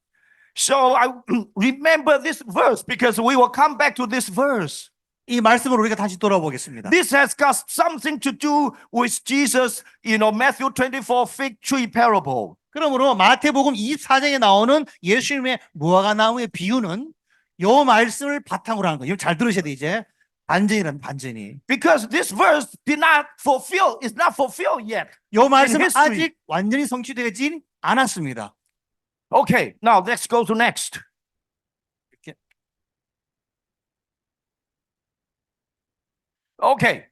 So I remember this verse because we will come back to this verse. 이 말씀을 우리가 다시 돌아보겠습니다. This has got something to do with Jesus, Matthew 24 fig tree parable. 그러므로 마태복음 24장에 나오는 예수님의 무화과 나무의 비유는 요 말씀을 바탕으로 하는 거예요. 잘 들으셔야 돼 이제. 반전이란 반전이. Because this verse is not fulfilled yet. 요 말씀은 history. 아직 완전히 성취되지 않았습니다. Okay, now let's go to next. 이렇게. Okay,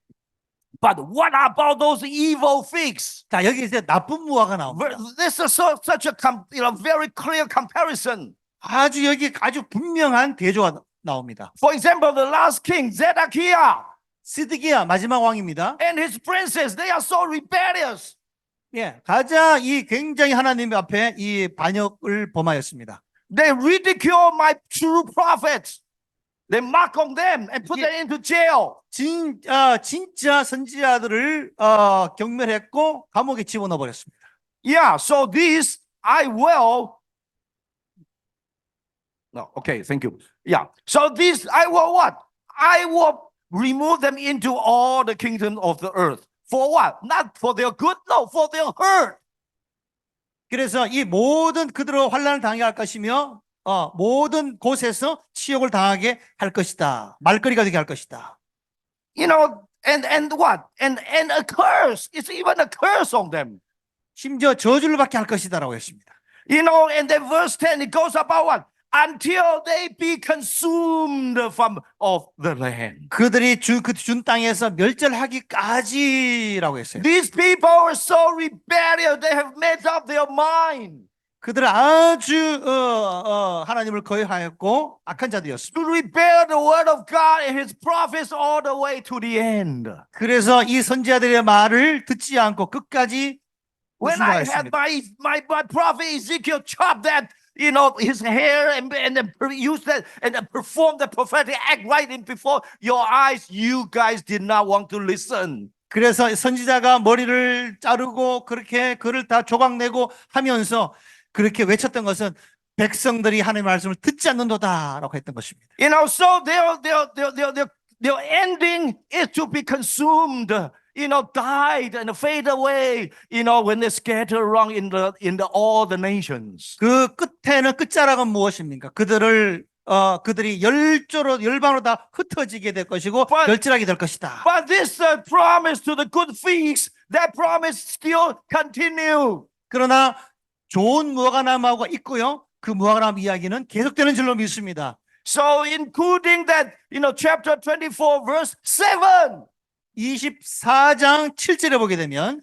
but what about those evil figs? 자 여기 이제 나쁜 무화과 나옵니다. This is such a very clear comparison. 아주 여기 아주 분명한 대조가 나옵니다. For example, the last king, Zedekiah, 시드기야 마지막 왕입니다. and his princes, they are so rebellious. 예, 가자 이 굉장히 하나님 앞에 이 반역을 범하였습니다. They ridicule my true prophets. They mock on them and put them into jail. 진짜 선지자들을 경멸했고 감옥에 집어넣어 버렸습니다. Yeah, so these I will. No, okay, thank you. Yeah, so these I will what? I will remove them into all the kingdom of the earth. For what? Not for their good, no, for their hurt. 그래서 이 모든 그들로 환난을 당하게 할 것이며 모든 곳에서 치욕을 당하게 할 것이다. 말거리가 되게 할 것이다. And what? And a curse. It's even a curse on them. 심지어 저주를 받게 할 것이다라고 했습니다. And then verse 10, it goes about what? Until they be consumed from of the land. 그들이 준 땅에서 멸절하기까지라고 했어요. These people are so rebellious. They have made up their mind 그들은 아주 하나님을 거역하였고 악한 자들이었습니다. to rebel the word of God and his prophets all the way to the end. 그래서 이 선지자들의 말을 듣지 않고 끝까지 When I had 불순종하였습니다. my prophet Ezekiel chop that, his hair and then use that and then perform the prophetic act right in before your eyes, you guys did not want to listen. 그래서 선지자가 머리를 자르고 그렇게 그를 다 조각내고 하면서 그렇게 외쳤던 것은 백성들이 하나님의 말씀을 듣지 않는도다라고 했던 것입니다. So their ending is to be consumed, died and fade away, when they scatter around in all the nations. 그 끝에는 끝자락은 무엇입니까? 그들이 열방으로 다 흩어지게 될 것이고 멸절하게 될 것이다. But this promise to the good figs, that promise still continue. 그러나 좋은 무화과나무가 있고요. 그 무화과나무 이야기는 계속되는 줄로 믿습니다. So including that, chapter 24, verse 7. 24장 7절에 보게 되면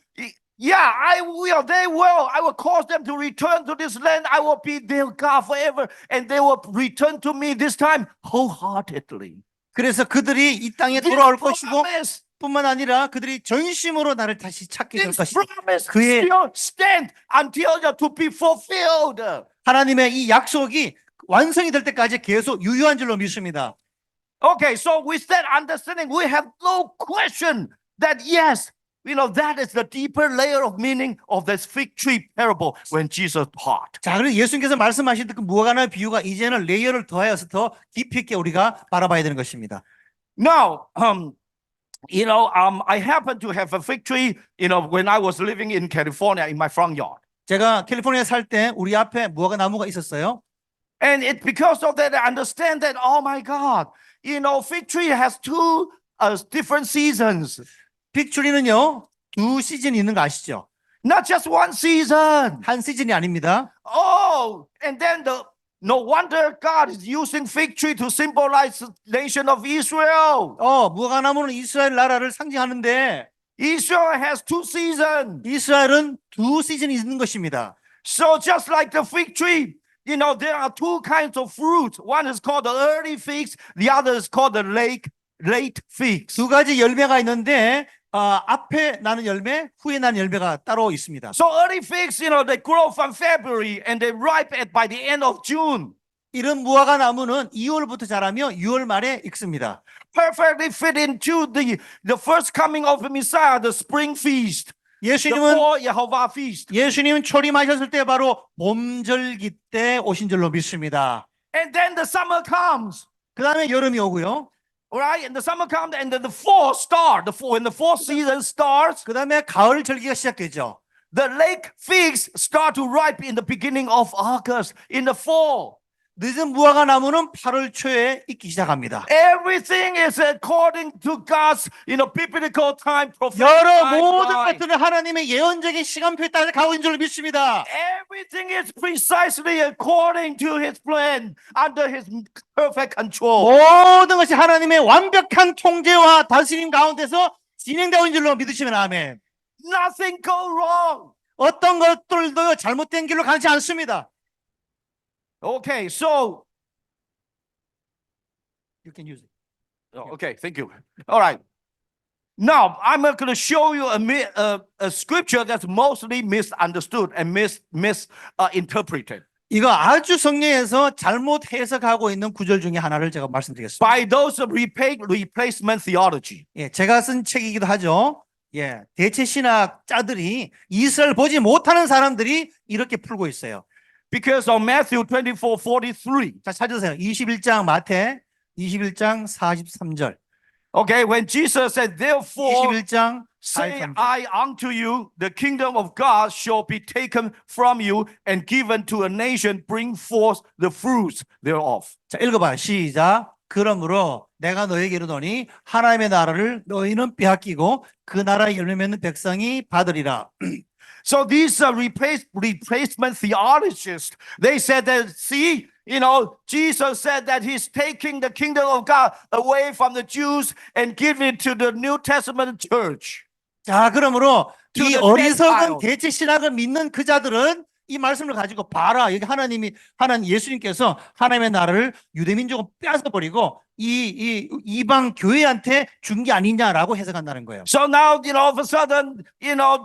Yeah, I will cause them to return to this land. I will be their God forever. And they will return to me this time wholeheartedly. 그래서 그들이 이 땅에 This 돌아올 것이고 promise, 뿐만 아니라 그들이 전심으로 나를 다시 찾게 될 this 것이다. promise 그의 still stand until to be fulfilled. 하나님의 이 약속이 완성이 될 때까지 계속 유효한 줄로 믿습니다. Okay, so with that understanding, we have no question that yes, that is the deeper layer of meaning of this fig tree parable when Jesus taught. 자, 그래서 예수님께서 말씀하신 그 무화과나무 비유가 이제는 레이어를 더하여서 더 깊이 있게 우리가 바라봐야 되는 것입니다. Now, I happen to have a fig tree, when I was living in California in my front yard. 제가 캘리포니아에 살 때 우리 앞에 무화과 나무가 있었어요. And it's because of that I understand that, oh my God, fig tree has two different seasons. 픽트리는요, 두 시즌이 있는 거 아시죠? Not just one season. 한 시즌이 아닙니다. Oh, and then no wonder God is using fig tree to symbolize the nation of Israel. 무화과 나무는 이스라엘 나라를 상징하는데 Israel has two seasons. 이스라엘은 두 시즌이 있는 것입니다. So just like the fig tree, there are two kinds of fruit. One is called the early figs. The other is called the late figs. 두 가지 열매가 있는데 앞에 나는 열매, 후에 나는 열매가 따로 있습니다. So early figs, they grow from February and they ripe by the end of June. 이런 무화과 나무는 2월부터 자라며 6월 말에 익습니다. Perfectly fit into the first coming of the Messiah, the spring feast. The fall Yehovah feast. 예수님은 초림하셨을 때 바로 봄절기 때 오신 줄로 믿습니다. And then the summer comes. 그 다음에 여름이 오고요. Right? And the summer comes and then the fall starts. When the fall season starts, 그 다음에 가을 절기가 시작되죠. the late figs start to ripe in the beginning of August, in the fall. 늦은 무화과 나무는 8월 초에 익기 시작합니다. Everything is according to God's, biblical time, prophetic 여러 모든 timeline. 것들은 하나님의 예언적인 시간표에 따라 가고 있는 줄 믿습니다. Everything is precisely according to His plan, under His perfect control. 모든 것이 하나님의 완벽한 통제와 다스림 가운데서 진행되고 있는 줄로 믿으시면 아멘. Nothing go wrong. 어떤 것들도 잘못된 길로 가지 않습니다. Okay, so You can use it. okay, thank you. All right. Now I'm going to show you a scripture that's mostly misunderstood and misinterpreted 이거 아주 성경에서 잘못 해석하고 있는 구절 중에 하나를 제가 말씀드리겠습니다. by those of replacement theology. 예, 제가 쓴 책이기도 하죠. 예, 대체 신학자들이 이스라엘 보지 못하는 사람들이 이렇게 풀고 있어요. Because of Matthew 24:43. 자, 찾으세요. 21장 마태 21장 43절. Okay, when Jesus said, therefore 21장 say 43절. I unto you, the kingdom of God shall be taken from you and given to a nation, bring forth the fruits thereof. 자, 읽어봐요. 시작. 그러므로 내가 너에게 이르노니 하나님의 나라를 너희는 빼앗기고 그 나라의 열매 맺는 백성이 받으리라. So these replacement theologists, they said that, see, Jesus said that he's taking the kingdom of God away from the Jews and giving it to the New Testament church. 자, 그러므로 To 이 the 어리석은 Gentiles. 대체 신학을 믿는 그 자들은 이 말씀을 가지고 봐라. 여기 하나님 예수님께서 하나님의 나라를 유대민족을 빼앗아 버리고 이 이방 교회한테 준 게 아니냐라고 해석한다는 거예요. So now, all of a sudden,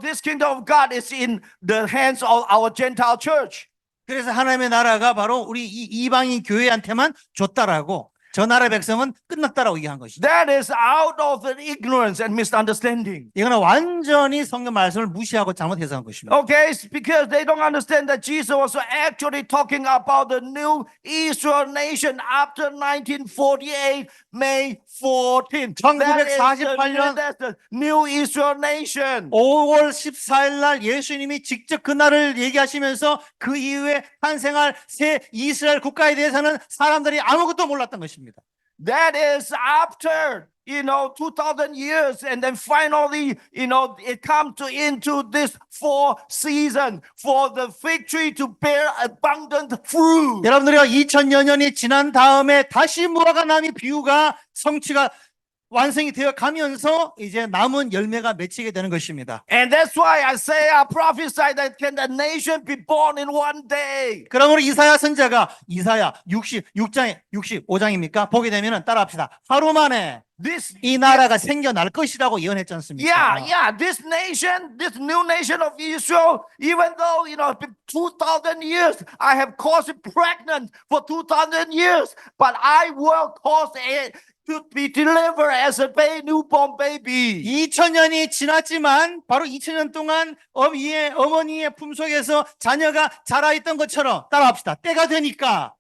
this kingdom of God is in the hands of our Gentile church. 그래서 하나님의 나라가 바로 우리 이 이방인 교회한테만 줬다라고 저 나라 백성은 끝났다라고 얘기한 것이죠. That is out of the ignorance and misunderstanding. 이거는 완전히 성경 말씀을 무시하고 잘못 해석한 것입니다. Okay, it's because they don't understand that Jesus was actually talking about the new Israel nation after 1948, May 14. That's the new Israel nation. 5월 14일 날 예수님이 직접 그날을 얘기하시면서 그 이후에 탄생할 새 이스라엘 국가에 대해서는 사람들이 아무것도 몰랐던 것입니다. That is after, 2,000 years, and then finally, it comes into this 4 season for the fig tree to bear abundant fruit. 여러분들이요, 2000여 년이 지난 다음에 다시 무화과 나무 비유가 성취가 완성이 되어 가면서 이제 남은 열매가 맺히게 되는 것입니다. And that's why Isaiah prophesied that can the nation be born in one day. 그러므로 이사야 선지자가 이사야 66장에 65장입니까? 보게 되면은 따라합시다. 하루 만에 이 나라가 생겨날 것이라고 예언했지 않습니까? This nation, this new nation of Israel, even though, it's been 2,000 years, I have caused it pregnant for 2,000 years, but I will cause it to be delivered as a newborn baby. 2000년이 지났지만 바로 2000년 동안 어머니의 품속에서 자녀가 자라있던 것처럼 따라합시다. 때가 되니까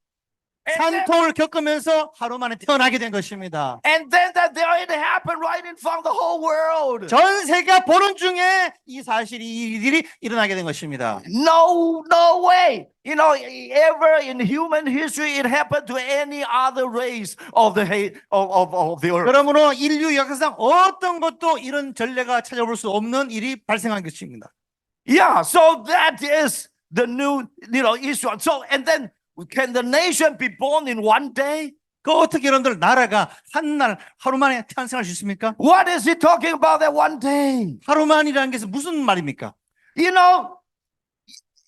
산통을 겪으면서 하루 만에 태어나게 된 것입니다. And then that it happened right in front of the whole world. 전 세계가 보는 중에 이 사실이 이 일이 일어나게 된 것입니다. No way. Ever in human history it happened to any other race of the earth. 그러므로 인류 역사상 어떤 것도 이런 전례가 찾아볼 수 없는 일이 발생한 것입니다. Yeah, so that is the new, Israel. So, and then can the nation be born in one day? 그 어떻게 여러분들 나라가 한날 하루 만에 탄생할 수 있습니까? What is he talking about that one day? 하루 만이라는 게 무슨 말입니까?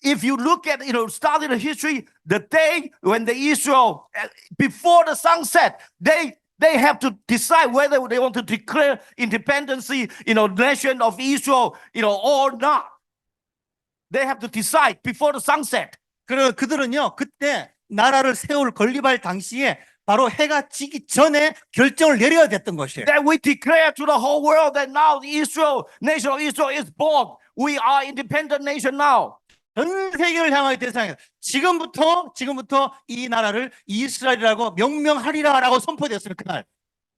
If you look at, starting the history, the day when the Israel, before the sunset, they have to decide whether they want to declare independence, nation of Israel, or not. They have to decide before the sunset. 그들은요, 그때 나라를 세울 건립할 당시에 바로 해가 지기 전에 결정을 내려야 됐던 것이에요. That we declare to the whole world that now the nation of Israel is born. We are independent nation now. 전 세계를 향하여 대상이다. 지금부터 이 나라를 이스라엘이라고 명명하리라라고 선포되었어요. 그날.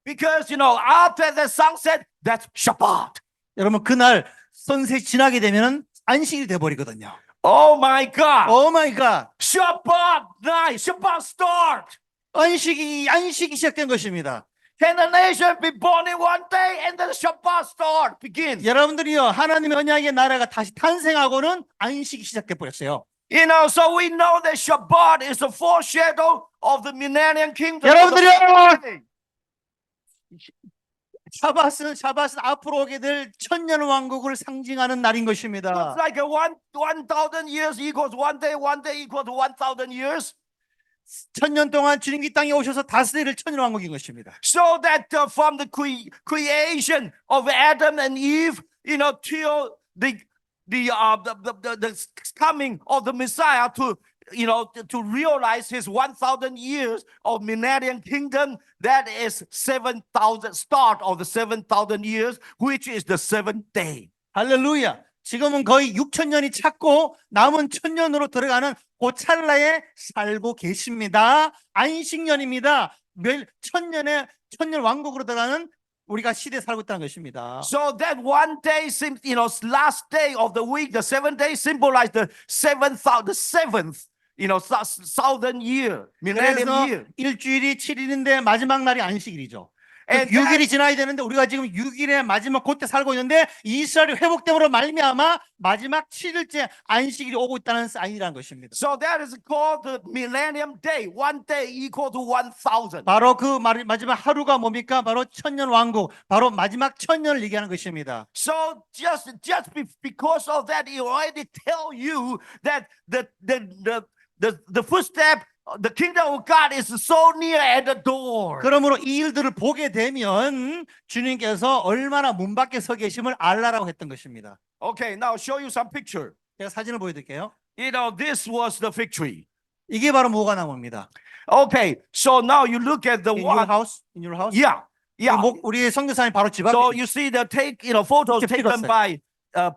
Because after the sunset, that's Shabbat. 여러분 그날 선셋이 지나게 되면은 안식이 돼 버리거든요. Oh my God. Oh my God. Shabbat night. Shabbat start. 안식이 시작된 것입니다. Can the nation be born in one day and then Shabbat start begins? 여러분들이요, 하나님의 언약의 나라가 다시 탄생하고는 안식이 시작돼 버렸어요. So we know that Shabbat is a foreshadow of the millennium kingdom. 여러분들이요, 샤밧은 앞으로 오게 될 천년 왕국을 상징하는 날인 것입니다. It's like 1,000 years equals one day equals 1,000 years. 천년 동안 주님 이 땅에 오셔서 다스릴 천년 왕국인 것입니다. So that from the creation of Adam and Eve, till the coming of the Messiah to realize his 1,000 years of millennium kingdom, that is 7,000 start of the 7,000 years, which is the seventh day. 할렐루야. 지금은 거의 6,000년이 찼고 남은 1,000년으로 들어가는 그 찰나에 살고 계십니다. 안식년입니다. 천년 왕국으로 들어가는 우리가 시대에 살고 있다는 것입니다. So that one day, last day of the week, the 7th day, symbolize the seventh, thousand year, millennium 그래서 year. 일주일이 7일인데 마지막 날이 안식일이죠. And 6일이 지나야 되는데 우리가 지금 6일의 마지막 그때 살고 있는데 이스라엘이 회복됨으로 말미암아 마지막 7일째 안식일이 오고 있다는 사인이라는 것입니다. So that is called the millennium day. One day equal to 1,000. 바로 그 마지막 하루가 뭡니까? 바로 천년 왕국, 바로 마지막 천년을 얘기하는 것입니다. So just because of that, it already tell you that the footstep, the kingdom of God is so near at the door. 그러므로 이 일들을 보게 되면 주님께서 얼마나 문 밖에 서 계심을 알라라고 했던 것입니다. Okay, now show you some picture. 제가 사진을 보여드릴게요. This was the fig tree. 이게 바로 무화과나무입니다. Okay, so now you look at the In your one. house? In your house? Yeah. 우리 선교사님 바로 집 앞에. So you see the photos 직접 taken 찍었어요. by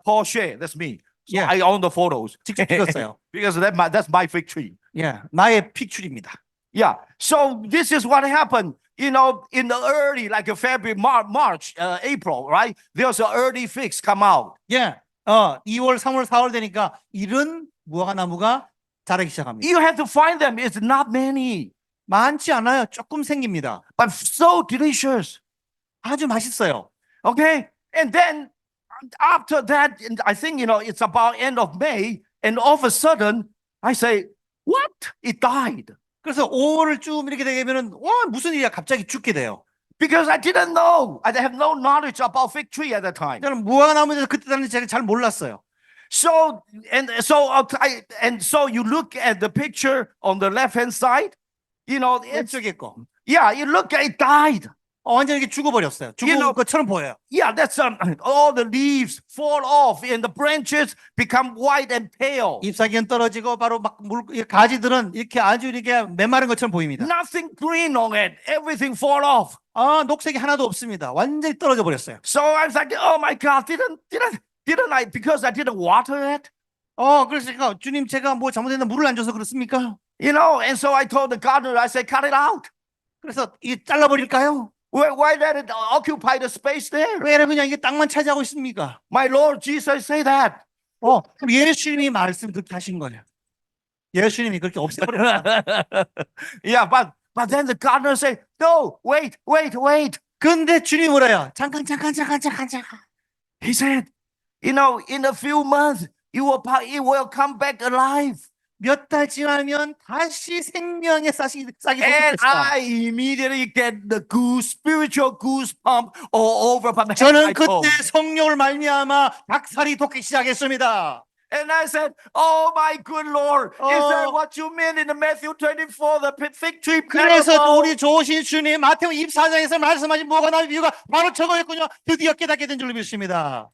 Paul Shea. That's me. So Yeah. I own the photos. 직접 찍었어요. Because that's my fig tree. 예, 나의 픽출입니다. Yeah. So this is what happened. In the early, like February, March, April, right? There's an early figs come out. 예, 2월, 3월, 4월 되니까 이런 무화과나무가 자라기 시작합니다. You have to find them. It's not many, 많지 않아요. 조금 생깁니다. but so delicious. 아주 맛있어요. Okay. And then after that, and I think, it's about end of May, and all of a sudden, I say, what? It died. 그래서 5월을 쭉 이렇게 되면은 와 무슨 일이야 갑자기 죽게 돼요. Because I didn't know. I have no knowledge about fig tree at that time. 저는 무화과나무에 그때 당시 제가 잘 몰랐어요. So so you look at the picture on the left hand side, it's, 왼쪽에 거. yeah, you look at it died. 완전히 이렇게 죽어버렸어요. 죽은 know- 것처럼 보여요. Yeah, that's all the leaves fall off and the branches become white and pale. 잎사귀는 떨어지고 바로 막 가지들은 이렇게 아주 이렇게 메마른 것처럼 보입니다. Nothing green on it. Everything fall off. 아 녹색이 하나도 없습니다. 완전히 떨어져 버렸어요. So I was like, oh my God, didn't I, because I didn't water it? 그래서 제가 주님 제가 뭐 잘못했나 물을 안 줘서 그렇습니까? And so I told the gardener, I said, cut it out. 그래서 이 잘라버릴까요? Why let it occupy the space there? 왜 그냥 이게 땅만 차지하고 있습니까? My Lord Jesus say that. 그럼 예수님이 말씀 그렇게 하신 거예요. 예수님이 그렇게 없애버렸어요. Yeah, but then the gardener said, no, wait. 근데 주님이 뭐래요? 잠깐. He said, in a few months, it will come back alive. 몇 달 지나면 다시 생명의 싹이 And 돋을 것이다. I immediately get the spiritual goosebump all over from head 저는 to toe. 그때 성령을 말미암아 닭살이 돋기 시작했습니다. And I said, oh my good Lord, is that Oh. what you meant in the Matthew 24, the fig tree 그래서 parable? 우리 좋으신 주님 마태복음 24장에서 말씀하신 무화과 나무 비유가 바로 저거였군요. 드디어 깨닫게 된 줄로 믿습니다.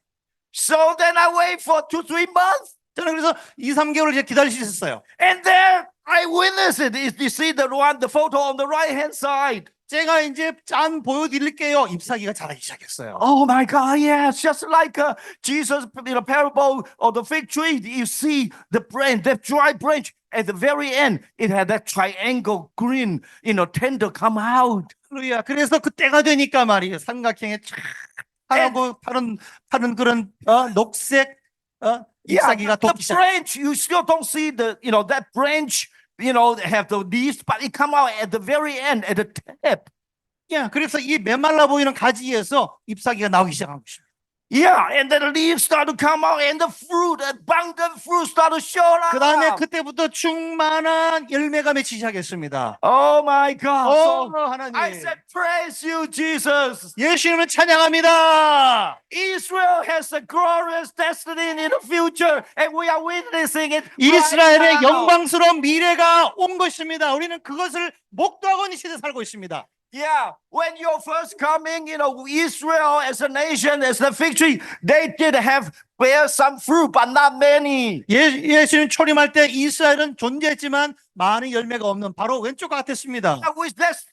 So then I wait for 2-3 months. 저는 그래서 2-3개월을 이제 기다릴 수 있었어요. And there I witnessed it. You see the photo on the right hand side. 제가 이제 짠 보여드릴게요. 잎사귀가 자라기 시작했어요. Oh my God, yes, just like Jesus in the parable of the fig tree. You see the dry branch at the very end. It had that triangle green, tender come out. 할렐루야. 그래서 그때가 되니까 말이에요. 삼각형에 쫙 파랗고 파른 그런 녹색 잎사귀가 the 돋기 시작. branch, you still don't see that branch, have the leaves, but it come out at the very end, at the tip. 그래서 이 메말라 보이는 가지에서 잎사귀가 나오기 시작한 것입니다. Yeah, and then the leaves start to come out, and the fruit, abundant fruit start to show up. 그 다음에 그때부터 충만한 열매가 맺히기 시작했습니다. Oh my God. So 하나님. I said, praise you, Jesus. 예수님을 찬양합니다. Israel has a glorious destiny in the future, and we are witnessing it. 이스라엘의 right now. 영광스러운 미래가 온 것입니다. 우리는 그것을 목도하고 있는 시대에 살고 있습니다. Yeah, when you're first coming, Israel as a nation, as a fig tree, they did bear some fruit, but not many. 예수님 초림할 때 이스라엘은 존재했지만 많은 열매가 없는 바로 왼쪽과 같았습니다. With this,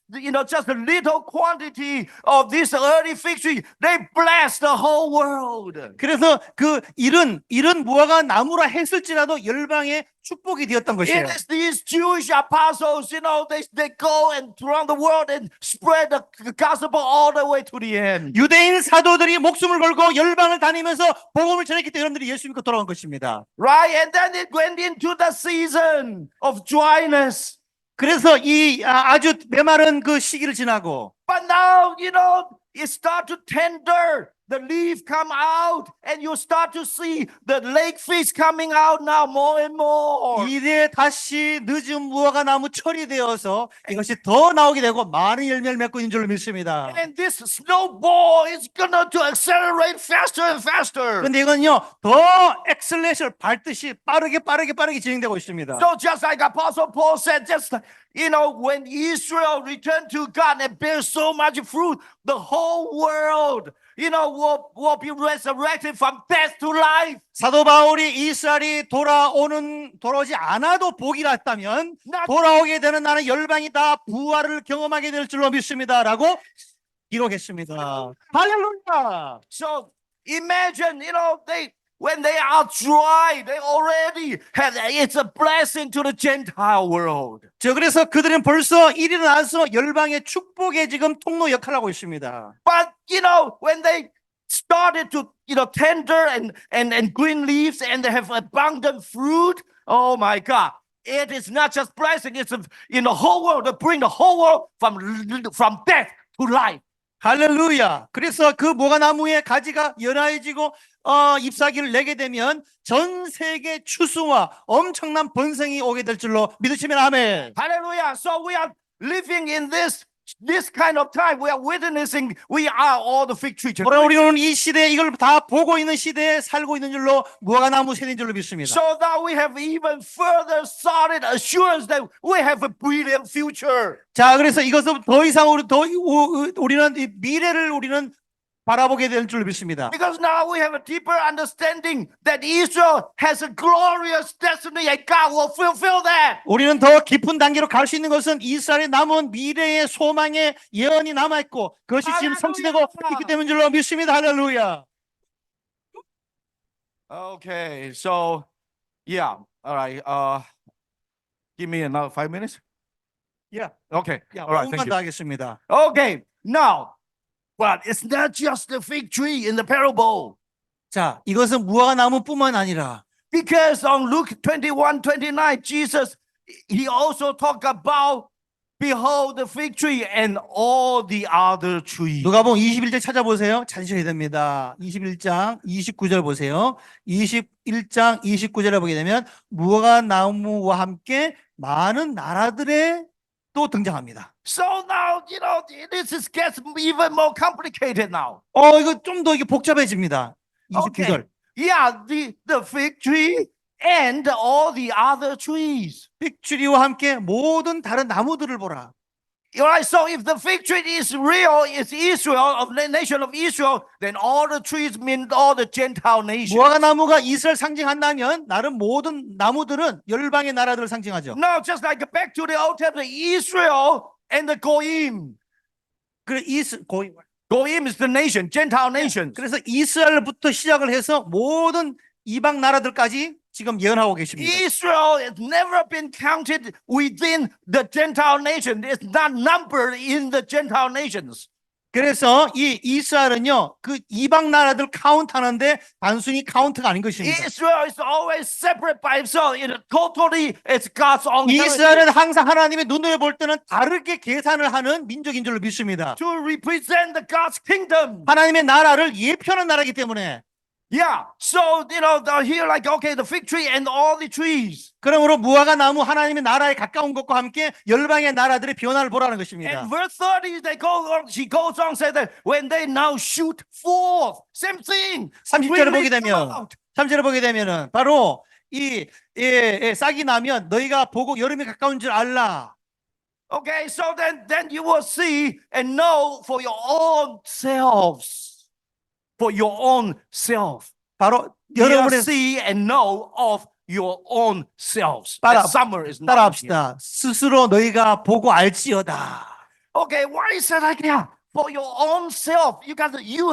just a little quantity of this early fig tree, they blessed the whole world. 그래서 그 이른 무화과 나무라 했을지라도 열방의 축복이 되었던 것이에요. It is these Jewish apostles, they go and around the world and spread the gospel all the way to the end. 유대인 사도들이 목숨을 걸고 열방을 다니면서 복음을 전했기 때문에 여러분들이 예수 믿고 돌아온 것입니다. Right? And then it went into the season of dryness. 그래서 이 아주 메마른 그 시기를 지나고 But now, it start to tender. The leaf come out and you start to see the lake fish coming out now more and more. 이래 다시 늦은 무화과 나무 철이 되어서 이것이 더 나오게 되고 많은 열매를 맺고 있는 줄로 믿습니다. And this snowball is gonna to accelerate faster and faster. 근데 이건요 더 엑셀레이션 밟듯이 빠르게 진행되고 있습니다. So just like Apostle Paul said, when Israel returned to God and bear so much fruit, the whole world, will be resurrected from death to life. 사도 바울이 이스라엘이 돌아오지 않아도 복이 났다면 돌아오게 되는 나는 열방이 다 부활을 경험하게 될 줄로 믿습니다라고 기록했습니다. 할렐루야. So imagine, when they are dry, they already it's a blessing to the Gentile world. 그래서 그들은 벌써 일어나서 열방의 축복의 지금 통로 역할을 하고 있습니다. But, when they started to, tender and green leaves and they have abundant fruit, oh my God. It is not just blessing, it's in the whole world to bring the whole world from death to life. 할렐루야. 그래서 그 무화과나무의 가지가 연화해지고 잎사귀를 내게 되면 전 세계 추수와 엄청난 번성이 오게 될 줄로 믿으시면 아멘. Hallelujah. So we are living in this kind of time. We are witnessing. We are all the fig tree. 오늘 우리는 이 시대에 이걸 다 보고 있는 시대에 살고 있는 줄로 무화과나무 세대인 줄로 믿습니다. So that we have even further solid assurance that we have a brilliant future. 자, 그래서 이것은 더 이상 우리는 이 미래를 우리는 바라보게 될 줄로 믿습니다. Because now we have a deeper understanding that Israel has a glorious destiny and God will fulfill that. 우리는 더 깊은 단계로 갈 수 있는 것은 이스라엘의 남은 미래의 소망의 예언이 남아있고 그것이 지금 성취되고 있기 때문인 줄로 믿습니다. 할렐루야. Okay, so yeah, all right. Give me another 5 minutes. 야, Okay, all right, thank 5분만 더 you. 하겠습니다. Okay, now, but it's not just the fig tree in the parable. 자, 이것은 무화과나무뿐만 아니라 Because on Luke 21:29, Jesus, he also talked about, behold the fig tree and all the other trees. 누가복음 21장 찾아보세요. 찾으셔야 됩니다. 21장 29절 보세요. 21장 29절에 보게 되면 무화과나무와 함께 많은 나라들의 또 등장합니다. So now, this gets even more complicated now. 이거 좀 더 이게 복잡해집니다. 29절. Yeah, the fig tree and all the other trees. 픽추리와 함께 모든 다른 나무들을 보라. Alright, so if the fig tree is real, is Israel, of the nation of Israel, then all the trees mean all the Gentile nations. 무화과나무가 이스라엘 상징한다면 다른 모든 나무들은 열방의 나라들을 상징하죠. No, just like back to the Old Testament, Israel and the Goyim. Goyim is the nation, Gentile nations. 그래서 이스라엘부터 시작을 해서 모든 이방 나라들까지 지금 예언하고 계십니다. Israel has never been counted within the Gentile nation. It's not numbered in the Gentile nations. 그래서 이 이스라엘은요, 그 이방 나라들 카운트하는데 단순히 카운트가 아닌 것입니다. Israel is always separate by itself. Totally, it's God's own. 이스라엘은 항상 하나님의 눈으로 볼 때는 다르게 계산을 하는 민족인 줄로 믿습니다. To represent the God's kingdom. 하나님의 나라를 예표하는 나라이기 때문에. Yeah. So, they're here like, okay, the fig tree and all the trees. 그러므로 무화과나무 하나님의 나라에 가까운 것과 함께 열방의 나라들의 변화를 보라는 것입니다. And verse 30, she goes on say that when they now shoot forth, same thing. 30절을 보게 Release 되면, out. 30절을 보게 되면은 바로 싹이 나면 너희가 보고 여름이 가까운 줄 알라. Okay, so then you will see and know for your own selves. For your own self. 바로 You will 여러분의 see and know of your own selves. 따라- That summer is not here. 따라합시다. 스스로 너희가 보고 알지어다. Okay, why is that like that? For your own self, you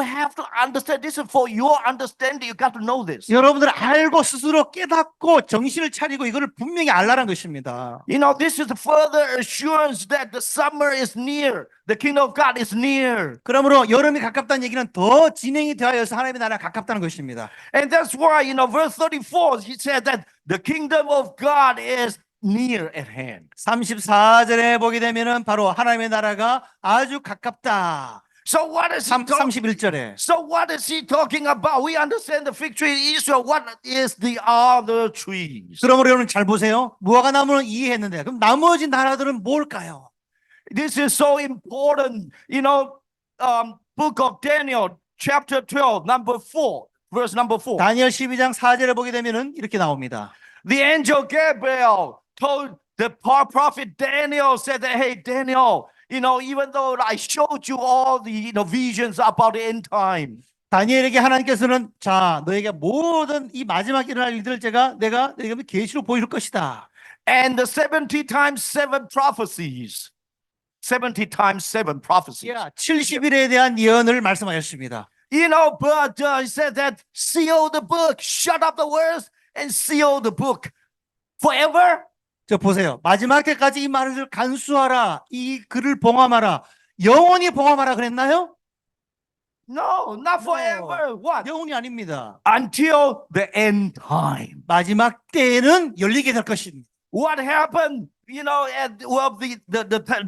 have to understand this. For your understanding, you got to know this. 여러분들 알고 스스로 깨닫고 정신을 차리고 이거를 분명히 알라는 것입니다. This is the further assurance that the summer is near. The kingdom of God is near. 그러므로 여름이 가깝다는 얘기는 더 진행이 되어서 하나님의 나라가 가깝다는 것입니다. And that's why, verse 34, he said that the kingdom of God is near at hand. 34절에 보게 되면은 바로 하나님의 나라가 아주 가깝다. So what is he talking? 31절에 So what is he talking about? We understand the fig tree in Israel. What is the other trees? 그러므로 여러분 잘 보세요. 무화과나무는 이해했는데 그럼 나머지 나라들은 뭘까요? This is so important. Book of Daniel, chapter 12, number 4, verse number 4. 다니엘 12장 4절에 보게 되면은 이렇게 나옵니다. The angel Gabriel told the prophet Daniel, said that, hey, Daniel, even though I showed you all the visions about the end time. 다니엘에게 하나님께서는 자 너에게 모든 이 마지막 일어날 일들을 내가 너에게 계시로 보일 것이다. And the 70 times 7 prophecies. 70 times 7 prophecies. 70일에 대한 예언을 말씀하셨습니다. But he said that seal the book, shut up the words, and seal the book forever. 저 보세요. 마지막 때까지 이 말을 간수하라. 이 글을 봉함하라. 영원히 봉함하라 그랬나요? No, not forever. What? 영원이 아닙니다. Until the end time. 마지막 때에는 열리게 될 것입니다. What happened? The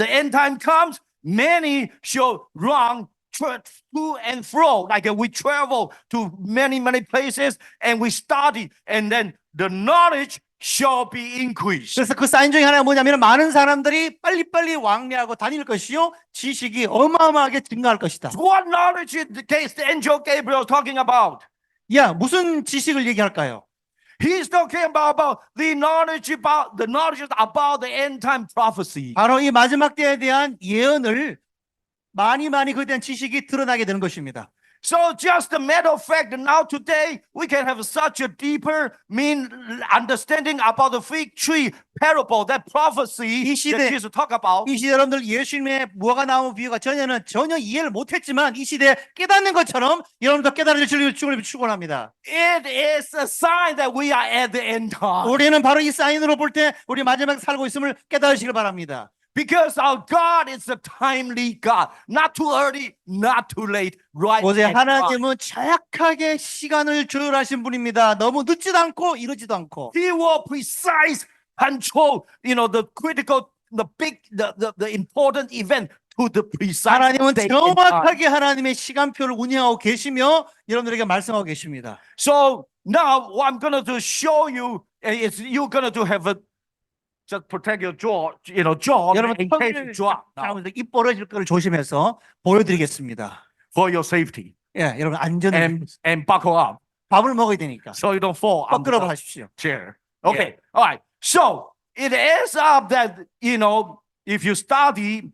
end time comes, many shall run to and fro, like we travel to many places and we study, and then the knowledge shall be increased. 그래서 그 사인 중에 하나가 뭐냐면 많은 사람들이 빨리빨리 왕래하고 다닐 것이요 지식이 어마어마하게 증가할 것이다. What knowledge is the angel Gabriel talking about? 야, 무슨 지식을 얘기할까요? He's talking about the knowledge about the end time prophecy. 바로 이 마지막 때에 대한 예언을 많이 그에 대한 지식이 드러나게 되는 것입니다. So just a matter of fact, now today we can have such a deeper understanding about the fig tree parable, that prophecy 이 시대- that Jesus talked about. 이 시대 여러분들 예수님의 무화과 나무 비유가 전혀 이해를 못했지만 이 시대에 깨닫는 것처럼 여러분도 깨달아질 줄을 축원합니다. It is a sign that we are at the end time. 우리는 바로 이 사인으로 볼 때 우리 마지막에 살고 있음을 깨달으시길 바랍니다. Because our God is a timely God. Not too early, not too late, right 보세요. at time. 하나님은 정확하게 시간을 조율하신 분입니다. 너무 늦지도 않고 이르지도 않고. He will precise control, the critical, the big, the important event to the precise 하나님은 date and time. 정확하게 하나님의 시간표를 운영하고 계시며 여러분들에게 말씀하고 계십니다. So now what I'm going to show you is you're going to have a just protect your jaw, jaw 여러분 in case you drop now, 입 벌어질 거를 조심해서 보여드리겠습니다. for your safety 예, 여러분 안전 and buckle up 밥을 먹어야 되니까 so you don't fall on 뻐끄러 the 하십시오. chair. Okay, all right. So it ends up that if you study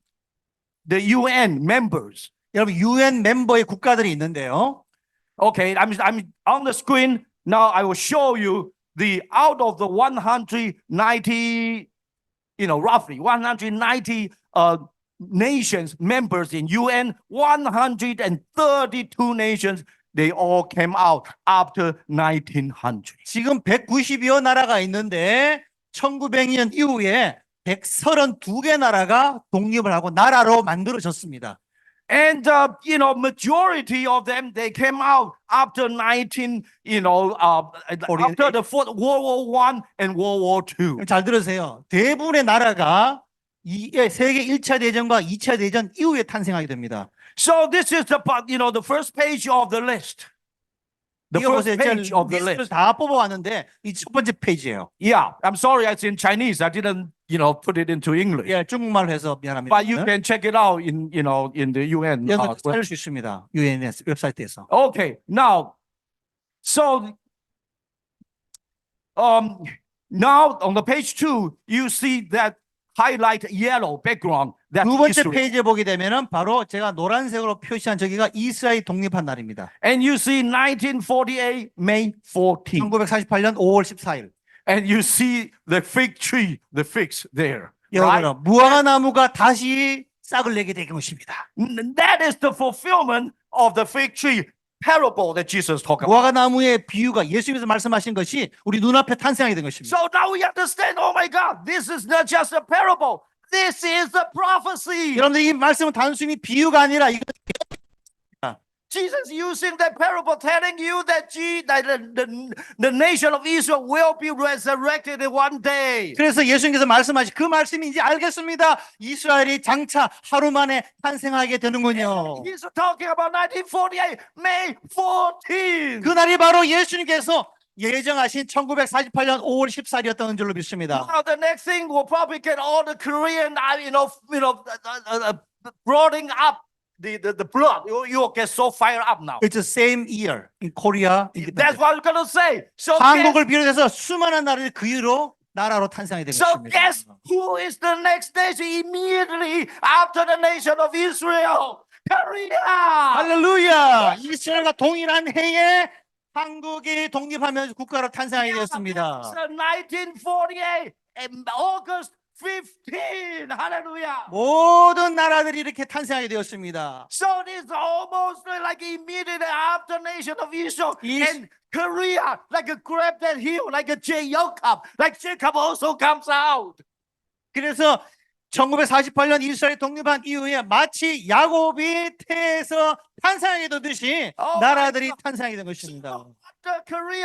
the UN members, 여러분 유엔 멤버의 국가들이 있는데요. okay, I'm on the screen now. I will show you the out of the 190, roughly 190 nations members in UN, 132 nations, they all came out after 1900. 지금 190여 나라가 있는데 1900년 이후에 132개 나라가 독립을 하고 나라로 만들어졌습니다. And majority of them they came out after after the World War I and World War II. 잘 들으세요. 대부분의 나라가 세계 1차 대전과 2차 대전 이후에 탄생하게 됩니다. So this is the first page of the list. The 이거 first 보세요. 제가 page of the 리스트를 list. 다 뽑아왔는데 이 첫 번째 페이지예요. Yeah, I'm sorry, it's in Chinese. I didn't, put it into English. 예, 중국말로 해서 미안합니다. But you can check it out in the UN. 여러분 찾을 수 있습니다. UN 웹사이트에서. Okay, now, so now on the page 2, you see that highlight yellow background. That's 두 번째 history. 페이지에 보게 되면은 바로 제가 노란색으로 표시한 저기가 이스라엘 독립한 날입니다. And you see 1948, May 14. 1948년 5월 14일. And you see the fig tree, the figs there. Right? 여러분, 무화과 나무가 다시 싹을 내게 된 것입니다. That is the fulfillment of the fig tree parable that Jesus talked about. 무화과 나무의 비유가 예수님께서 말씀하신 것이 우리 눈앞에 탄생하게 된 것입니다. So now we understand, oh my God, this is not just a parable. This is a prophecy. 여러분들 이 말씀은 단순히 비유가 아니라 이거 Jesus using that parable telling you that the nation of Israel will be resurrected in one day. 그래서 예수님께서 말씀하신 그 말씀이 이제 알겠습니다. 이스라엘이 장차 하루 만에 탄생하게 되는군요. He's talking about 1948, May 14. 그날이 바로 예수님께서 예정하신 1948년 5월 14일이었던 줄로 믿습니다. Now the next thing will probably get all the Korean, blowing up the blood. You will get so fired up now. It's the same year in Korea. That's what I'm gonna say. So 한국을 비롯해서 수많은 나라들이 그 이후로 나라로 탄생하게 된 So 것입니다. guess who is the next nation immediately after the nation of Israel? Korea. 할렐루야! 이스라엘과 동일한 해에 한국이 독립하면서 국가로 탄생하게 되었습니다. So 1948, August 15. Hallelujah. 모든 나라들이 이렇게 탄생하게 되었습니다. So it is almost like immediately after nation of Israel Yes. and Korea, like a grab that hill, like a Jacob also comes out. 그래서 1948년 이스라엘이 독립한 이후에 마치 야곱이 태에서 탄생하게 되듯이 Oh 나라들이 my God. 탄생하게 된 것입니다. The Korea,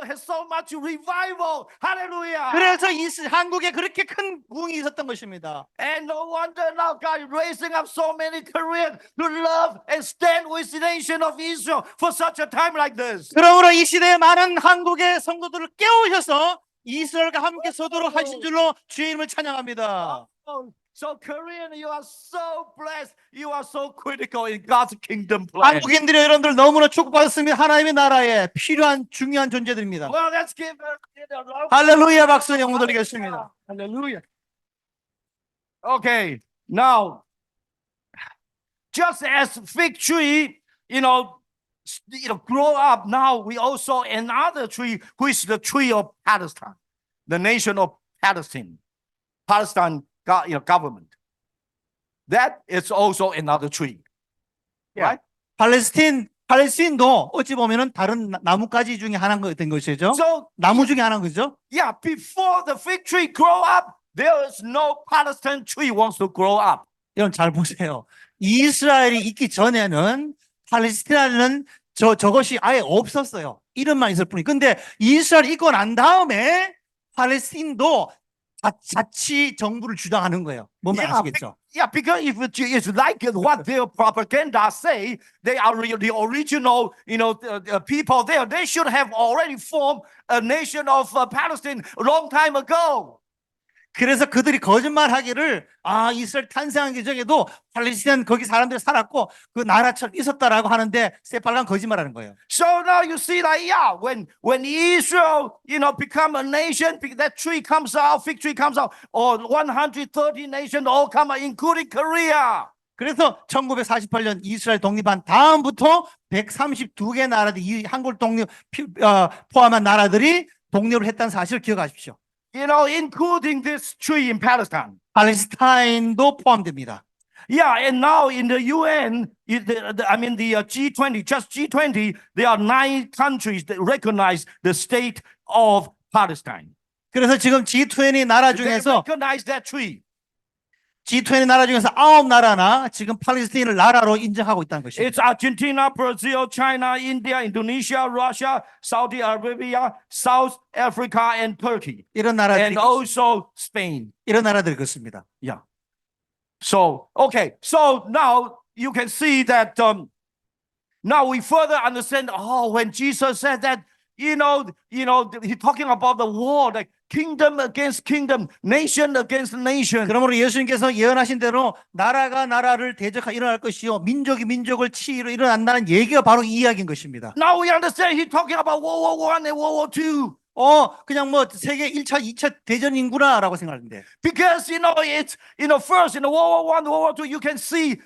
has so much revival. Hallelujah. 그래서 한국에 그렇게 큰 부흥이 있었던 것입니다. And no wonder now God is raising up so many Koreans to love and stand with the nation of Israel for such a time like this. 그러므로 이 시대에 많은 한국의 성도들을 깨우셔서 이스라엘과 함께 서도록 하신 줄로 주의 이름을 찬양합니다. Oh, so Korean, you are so blessed. You are so critical in God's kingdom plan. 한국인들이 여러분들 너무나 축복받았습니다. 하나님의 나라에 필요한 중요한 존재들입니다. Well, let's give a love. 할렐루야 박수 영광 돌리겠습니다. 할렐루야. Okay, now, just as fig tree, grow up, now we also another tree, who is the tree of Palestine, the nation of Palestine, government. That is also another tree, right? 팔레스틴도 어찌 보면은 다른 나뭇가지 중에 하나가 된 것이죠. So, 나무 중에 하나인 거죠. yeah, before the fig tree grow up, there is no Palestine tree wants to grow up. 여러분 잘 보세요. 이스라엘이 있기 전에는 팔레스티나는 저것이 아예 없었어요. 이름만 있을 뿐이. 근데 이스라엘이 있고 난 다음에 팔레스틴도 자치 정부를 주장하는 거예요. 뭔지 아시겠죠? Yeah, because if it's like what their propaganda say, they are the original, people there. They should have already formed a nation of Palestine a long time ago. 그래서 그들이 거짓말하기를 이스라엘 탄생하기 전에도 팔레스타인 거기 사람들이 살았고 그 나라처럼 있었다라고 하는데 새빨간 거짓말하는 거예요. So now you see that when Israel become a nation, that tree comes out, fig tree comes out, or 130 nations all come out, including Korea. 그래서 1948년 이스라엘 독립한 다음부터 132개 나라들 이 한국 독립 포함한 나라들이 독립을 했다는 사실을 기억하십시오. Including this tree in Palestine. 팔레스타인도 포함됩니다. Yeah, and now in the UN, the G20, just G20, there are 9 countries that recognize the state of Palestine. 그래서 지금 G20 나라 They 중에서 recognize that tree. G20 나라 중에서 9나라나 지금 팔레스타인을 나라로 인정하고 있다는 것입니다. It's Argentina, Brazil, China, India, Indonesia, Russia, Saudi Arabia, South Africa, and Turkey, 이런 나라들이 and also Spain. 이런 나라들이 그렇습니다. Yeah. So, okay. So now you can see that now we further understand, when Jesus said that, he's talking about the war, like kingdom against kingdom, nation against nation. 그러므로 예수님께서 예언하신 대로 나라가 나라를 대적하여 일어날 것이요 민족이 민족을 치러 일어난다는 얘기가 바로 이 이야기인 것입니다. Now we understand he's talking about World War I and World War II. 그냥 세계 1차, 2차 대전인구나라고 생각하는데. Because it's first in the World War I, World War II, you can see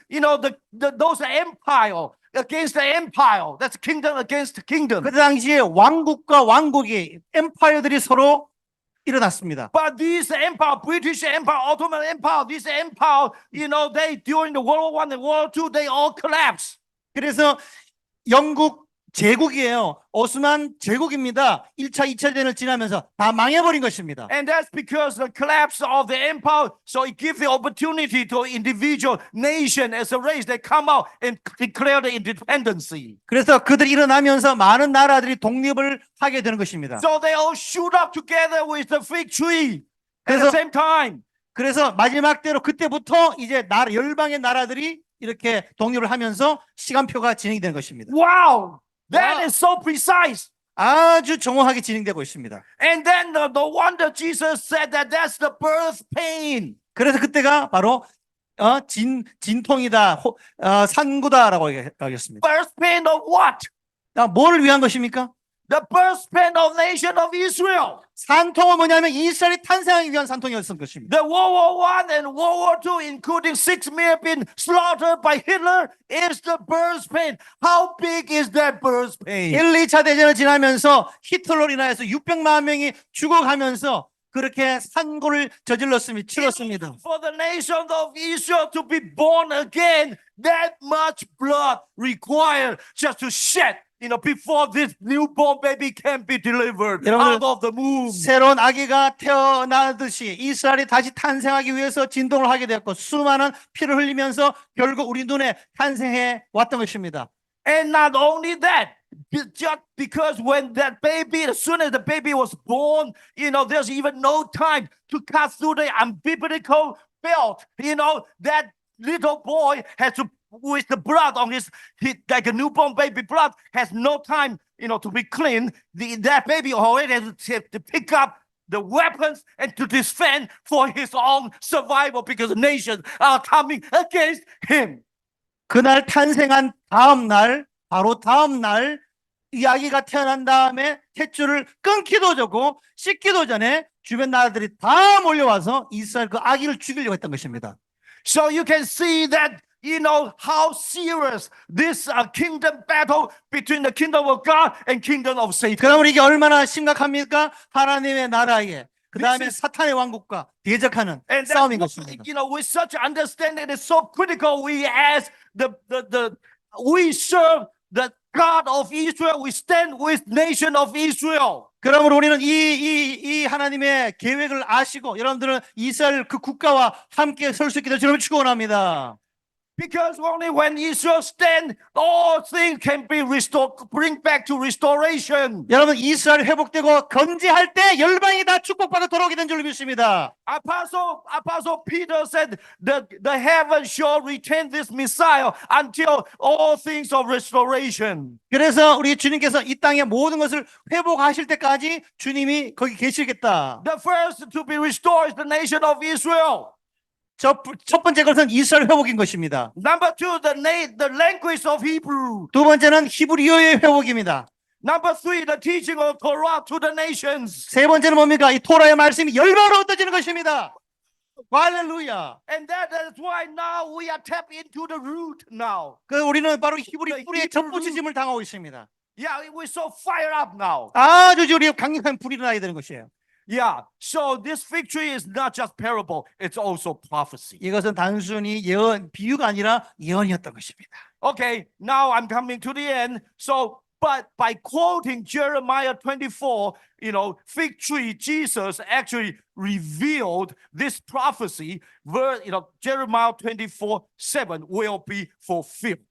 those empire against the empire. That's kingdom against kingdom. 그 당시에 왕국과 왕국이 엠파이어들이 서로 일어났습니다. But this empire, British Empire, Ottoman Empire, this empire, they during the World War I and World War II, they all collapsed. 그래서 영국 제국이에요. 오스만 제국입니다. 1차, 2차 대전을 지나면서 다 망해버린 것입니다. And that's because the collapse of the empire, so it gives the opportunity to individual nation as a race, they come out and declare the independency. 그래서 그들이 일어나면서 많은 나라들이 독립을 하게 되는 것입니다. So they all shoot up together with the fig tree at the 그래서- same time. 그래서 마지막 때로 그때부터 이제 열방의 나라들이 이렇게 독립을 하면서 시간표가 진행이 되는 것입니다. Wow, that Wow. is so precise. 아주 정확하게 진행되고 있습니다. And then no wonder Jesus said that that's the birth pain. 그래서 그때가 바로 진통이다, 산구다라고 얘기했습니다. Birth pain of what? 뭐를 위한 것입니까? The birth pain of nation of Israel. 산통은 뭐냐면 이스라엘이 탄생하기 위한 산통이었던 것입니다. The World War I and World War II, including 6 million being slaughtered by Hitler, is the birth pain. How big is that birth pain? 1, 2차 대전을 지나면서 히틀러로 인하여서 600만 명이 죽어가면서 그렇게 산고를 치렀습니다. For the nation of Israel to be born again, that much blood required just to shed before this newborn baby can be delivered 여러분들, out of the womb. 새로운 아기가 태어나듯이 이스라엘이 다시 탄생하기 위해서 진동을 하게 되었고 수많은 피를 흘리면서 결국 우리 눈에 탄생해 왔던 것입니다. And not only that, just because when that baby, as soon as the baby was born, there's even no time to cut through the umbilical belt. That little boy has to, with the blood on his like a newborn baby blood, has no time, to be clean. That baby already has to pick up the weapons and to defend for his own survival because the nations are coming against him. 그날 탄생한 다음 날, 바로 다음 날, 이 아기가 태어난 다음에 탯줄을 끊기도 전고 씻기도 전에 주변 나라들이 다 몰려와서 이스라엘 그 아기를 죽이려고 했던 것입니다. So you can see that, how serious this kingdom battle between the kingdom of God and kingdom of Satan. 그러면 이게 얼마나 심각합니까? 하나님의 나라에 그 다음에 This 사탄의 왕국과 대적하는 And 싸움인 that's 것입니다. why, with such understanding, it's so critical. We serve the God of Israel. We stand with nation of Israel. 그러므로 우리는 이 하나님의 계획을 아시고 여러분들은 이스라엘 그 국가와 함께 설 수 있게 될 주님을 축원합니다. Because only when Israel stand, all things can be restored, bring back to restoration. 여러분 이스라엘 회복되고 건재할 때 열방이 다 축복받아 돌아오게 된 줄 믿습니다. Apostle Peter said that the heaven shall retain this Messiah until all things of restoration. 그래서 우리 주님께서 이 땅의 모든 것을 회복하실 때까지 주님이 거기 계시겠다. The first to be restored is the nation of Israel. 첫 번째 것은 이스라엘 회복인 것입니다. Number two, the language of Hebrew. 두 번째는 히브리어의 회복입니다. Number three, the teaching of Torah to the nations. 세 번째는 뭡니까? 이 토라의 말씀이 열방으로 흩어지는 것입니다. 할렐루야. And that is why now we are tapped into the root now. 그 우리는 바로 히브리 뿌리의 접붙이심을 당하고 있습니다. Yeah, we're so fired up now. 아주 우리 강력한 불이 나야 되는 것이에요. Yeah, so this fig tree is not just parable, it's also prophecy. 이것은 단순히 예언, 비유가 아니라 예언이었던 것입니다. Okay, now I'm coming to the end. So, but by quoting Jeremiah 24, fig tree, Jesus actually revealed this prophecy, where, Jeremiah 24:7 will be fulfilled.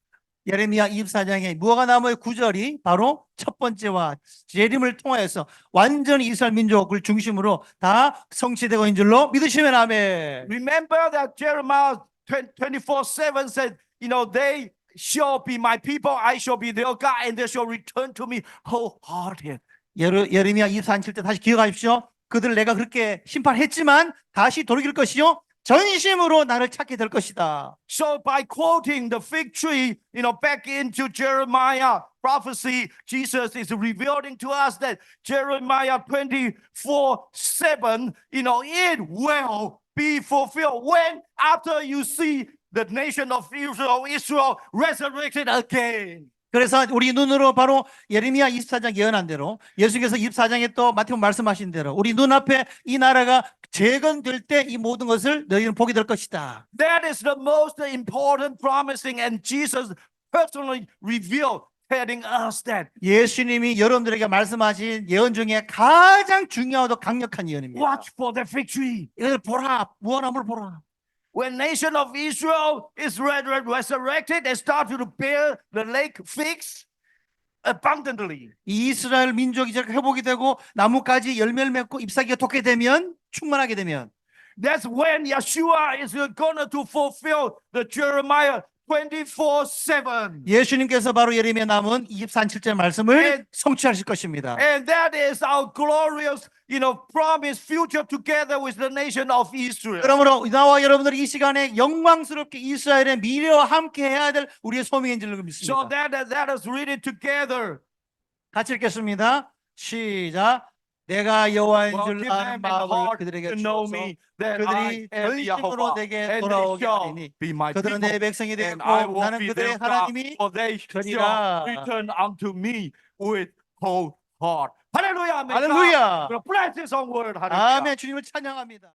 예레미야 24장의 무화과 나무의 구절이 바로 첫 번째와 재림을 통하여서 완전히 이스라엘 민족을 중심으로 다 성취되고 있는 줄로 믿으시면 아멘. Remember that Jeremiah 24:7 said, they shall be my people, I shall be their God, and they shall return to me wholehearted. 예레미야 24장 7절 다시 기억하십시오. 그들 내가 그렇게 심판했지만 다시 돌이킬 것이요 전심으로 나를 찾게 될 것이다. So by quoting the fig tree, back into Jeremiah prophecy, Jesus is revealing to us that Jeremiah 24:7, it will be fulfilled when after you see the nation of Israel resurrected again. 그래서 우리 눈으로 바로 예레미야 24장 예언한 대로 예수께서 24장에 또 마태복음 말씀하신 대로 우리 눈앞에 이 나라가 재건될 때 이 모든 것을 너희는 보게 될 것이다. That is the most important promising, and Jesus personally revealed, telling us that. 예수님이 여러분들에게 말씀하신 예언 중에 가장 중요하고 강력한 예언입니다. Watch for the fig tree. 이것을 보라, 무화과나무를 보라. When nation of Israel is resurrected and start to bear the lake figs abundantly. 이스라엘 민족이 이제 회복이 되고 나뭇가지 열매를 맺고 잎사귀가 돋게 되면 충만하게 되면 That's when Yeshua is going to fulfill the Jeremiah 24:7. 예수님께서 바로 예레미야 남은 24:7절 말씀을 성취하실 것입니다. And that is our glorious, promise future together with the nation of Israel. 그러므로 나와 여러분들이 이 시간에 영광스럽게 이스라엘의 미래와 함께 해야 될 우리의 소명인 줄 So 믿습니다. that is read it together. 같이 읽겠습니다. 시작. 내가 여호와인 Well, 줄 give 아는 them an 마음을 heart 그들에게 to know 주어서 me, that I 그들이 am 전심으로 Yahweh, 내게 and they 돌아오게 shall 하리니 be my 그들은 people, 내 백성이 and I 되겠고 will 나는 be 그들의 their God, 하나님이 for they shall 되리라. return unto me with whole heart. Hallelujah. 할렐루야. Bless this word. Hallelujah. 아멘. 주님을 찬양합니다.